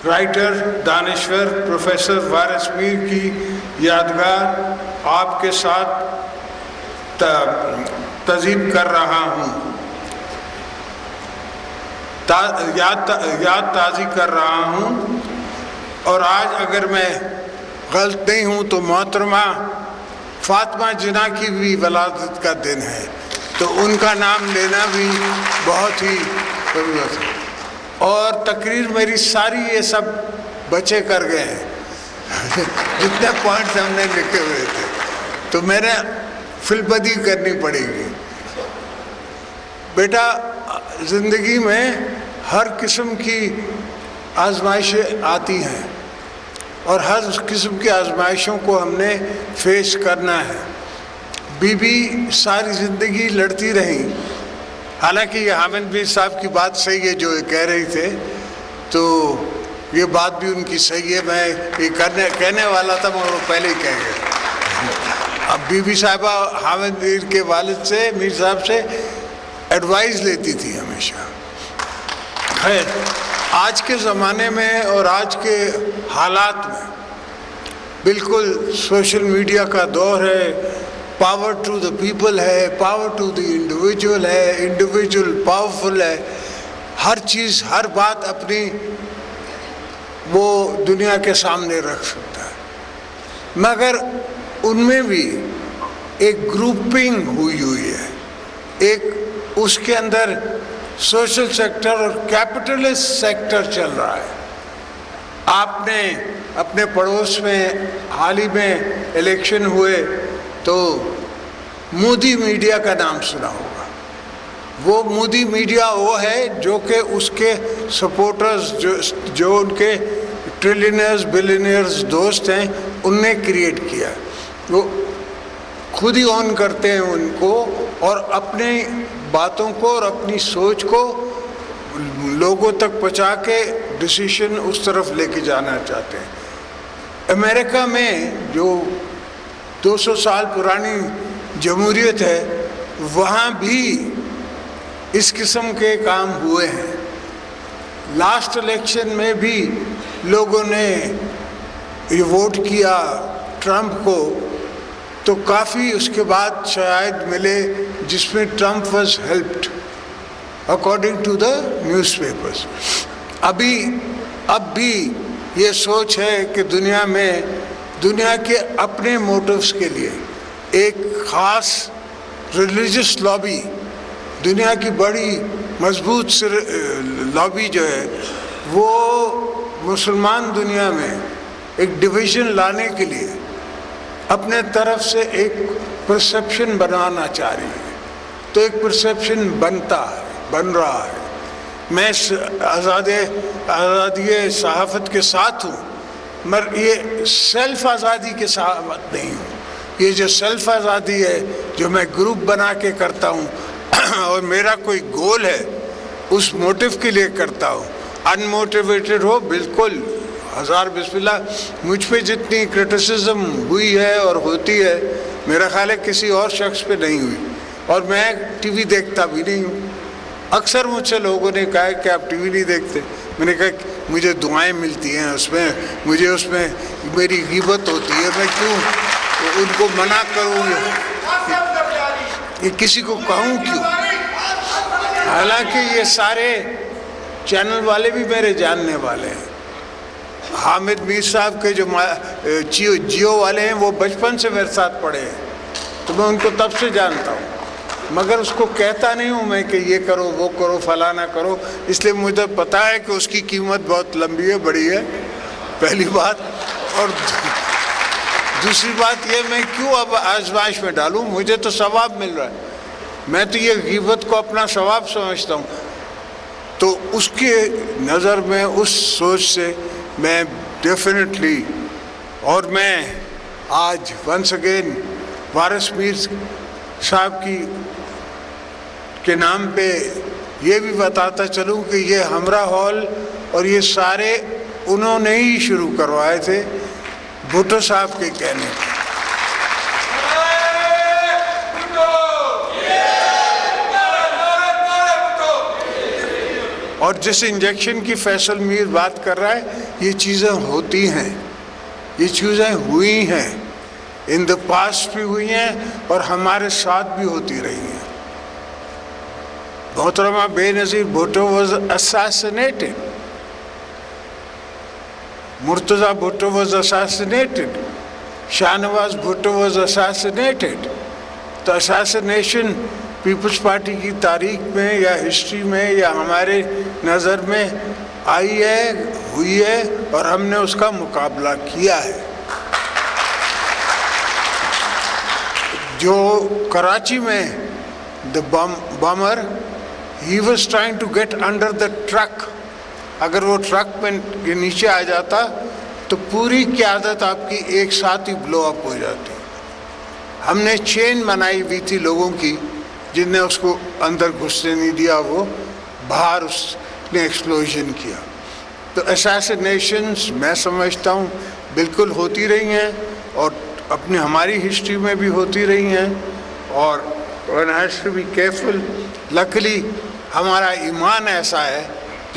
رائٹر، دانشور پروفیسر وارث میر کی یادگار آپ کے ساتھ تعزیب کر رہا ہوں، یاد تازی کر رہا ہوں. اور آج اگر میں غلط نہیں ہوں تو محترمہ فاطمہ جناح کی بھی ولادت کا دن ہے، تو ان کا نام لینا بھی بہت ہی ضرورت ہے. اور تقریر میری ساری یہ سب بچے کر گئے ہیں جتنے پوائنٹس ہم نے لکھے ہوئے تھے، تو میں نے فلبدی کرنی پڑے گی. بیٹا، زندگی میں ہر قسم کی آزمائشیں آتی ہیں اور ہر قسم کی آزمائشوں کو ہم نے فیس کرنا ہے. بی بی ساری زندگی لڑتی رہیں. حالانکہ یہ حامد میر صاحب کی بات صحیح ہے جو کہہ رہی تھے، تو یہ بات بھی ان کی صحیح ہے. میں یہ کہنے والا تھا مگر وہ پہلے ہی کہہ گئے. اب بی بی صاحبہ حامد میر کے والد سے، میر صاحب سے ایڈوائز لیتی تھی ہمیشہ. خیر، آج کے زمانے میں اور آج کے حالات میں بالکل سوشل میڈیا کا دور ہے، پاور ٹو دا پیپل ہے، پاور ٹو دی انڈیویجول ہے، انڈیویجول پاورفل ہے، ہر چیز ہر بات اپنی وہ دنیا کے سامنے رکھ سکتا ہے، مگر ان میں بھی ایک گروپنگ ہوئی ہے، ایک اس کے اندر سوشل سیکٹر اور کیپٹلسٹ سیکٹر چل رہا ہے۔ آپ نے اپنے پڑوس میں حال ہی میں الیکشن ہوئے تو مودی میڈیا کا نام سنا ہوگا۔ وہ مودی میڈیا وہ ہے جو کہ اس کے سپورٹرز جو ان کے ٹریلینئرز بلینئرز دوست ہیں ان نے کریٹ کیا، وہ خود ہی آن کرتے ہیں ان کو اور اپنی باتوں کو اور اپنی سوچ کو لوگوں تک پہنچا کے ڈیسیشن اس طرف لے کے جانا چاہتے ہیں۔ امریکہ میں جو 200 سال پرانی جمہوریت ہے وہاں بھی اس قسم کے کام ہوئے ہیں۔ لاسٹ الیکشن میں بھی لوگوں نے یہ ووٹ کیا ٹرمپ کو تو کافی اس کے بعد شاید ملے جس میں Trump was helped according to the newspapers. اب بھی یہ سوچ ہے کہ دنیا میں دنیا کے اپنے موٹیوز کے لیے ایک خاص ریلیجس لابی، دنیا کی بڑی مضبوط لابی جو ہے وہ مسلمان دنیا میں ایک ڈویژن لانے کے لیے اپنے طرف سے ایک پرسیپشن بنانا چاہ رہی ہے، تو ایک پرسیپشن بن رہا ہے۔ میں آزادی صحافت کے ساتھ ہوں، مگر یہ سیلف آزادی کے ساتھ نہیں ہوں۔ یہ جو سیلف آزادی ہے جو میں گروپ بنا کے کرتا ہوں اور میرا کوئی گول ہے اس موٹیو کے لیے کرتا ہوں، ان موٹیویٹڈ ہو بالکل ہزار بسم اللہ۔ مجھ پہ جتنی کرٹیسزم ہوئی ہے اور ہوتی ہے میرا خیال ہے کسی اور شخص پہ نہیں ہوئی، اور میں ٹی وی دیکھتا بھی نہیں ہوں۔ اکثر مجھ سے لوگوں نے کہا کہ آپ ٹی وی نہیں دیکھتے، میں نے کہا مجھے دعائیں ملتی ہیں اس میں، مجھے اس میں میری غیبت ہوتی ہے، میں کیوں ان کو منع کروں، یہ کسی کو کہوں کیوں؟ حالانکہ یہ سارے چینل والے بھی میرے جاننے والے ہیں۔ حامد میر صاحب کے جو جیو والے ہیں وہ بچپن سے میرے ساتھ پڑھے ہیں تو میں ان کو تب سے جانتا ہوں، مگر اس کو کہتا نہیں ہوں میں کہ یہ کرو وہ کرو فلانا کرو، اس لیے مجھے پتہ ہے کہ اس کی قیمت بہت لمبی ہے، بڑی ہے، پہلی بات۔ اور دوسری بات یہ میں کیوں اب آزمائش میں ڈالوں، مجھے تو ثواب مل رہا ہے، میں تو یہ غیبت کو اپنا ثواب سمجھتا ہوں۔ تو اس کے نظر میں اس سوچ سے میں ڈیفینیٹلی، اور میں آج ونس اگین وارث میر صاحب کے نام پہ یہ بھی بتاتا چلوں کہ یہ ہمراہ ہال اور یہ سارے انہوں نے ہی شروع کروائے تھے بھٹو صاحب کے کہنے پہ۔ اور جس انجیکشن کی فیصل میر بات کر رہا ہے یہ چیزیں ہوتی ہیں، یہ چیزیں ہوئی ہیں، ان دا پاسٹ بھی ہوئی ہیں اور ہمارے ساتھ بھی ہوتی رہی ہیں۔ محترمہ Benazir Bhutto was assassinated، Murtaza Bhutto was assassinated، Shah Nawaz Bhutto was assassinated۔ تو اساسینیشن پیپلز پارٹی کی تاریخ میں یا ہسٹری میں یا ہمارے نظر میں آئی ہے، ہوئی ہے، اور ہم نے اس کا مقابلہ کیا ہے۔ جو کراچی میں the bomber he was trying to get under the truck, اگر وہ ٹرک میں نیچے آ جاتا تو پوری قیادت آپ کی ایک ساتھ ہی بلو اپ ہو جاتی۔ ہم نے چین بنائی ہوئی تھی لوگوں کی جن نے اس کو اندر گھسنے نہیں دیا، وہ باہر اس نے ایکسپلوژن کیا۔ تو اساسینیشنز میں سمجھتا ہوں بالکل ہوتی رہی ہیں اور اپنی ہماری ہسٹری میں بھی ہوتی رہی ہیں، اور one has to be careful۔ لکلی ہمارا ایمان ایسا ہے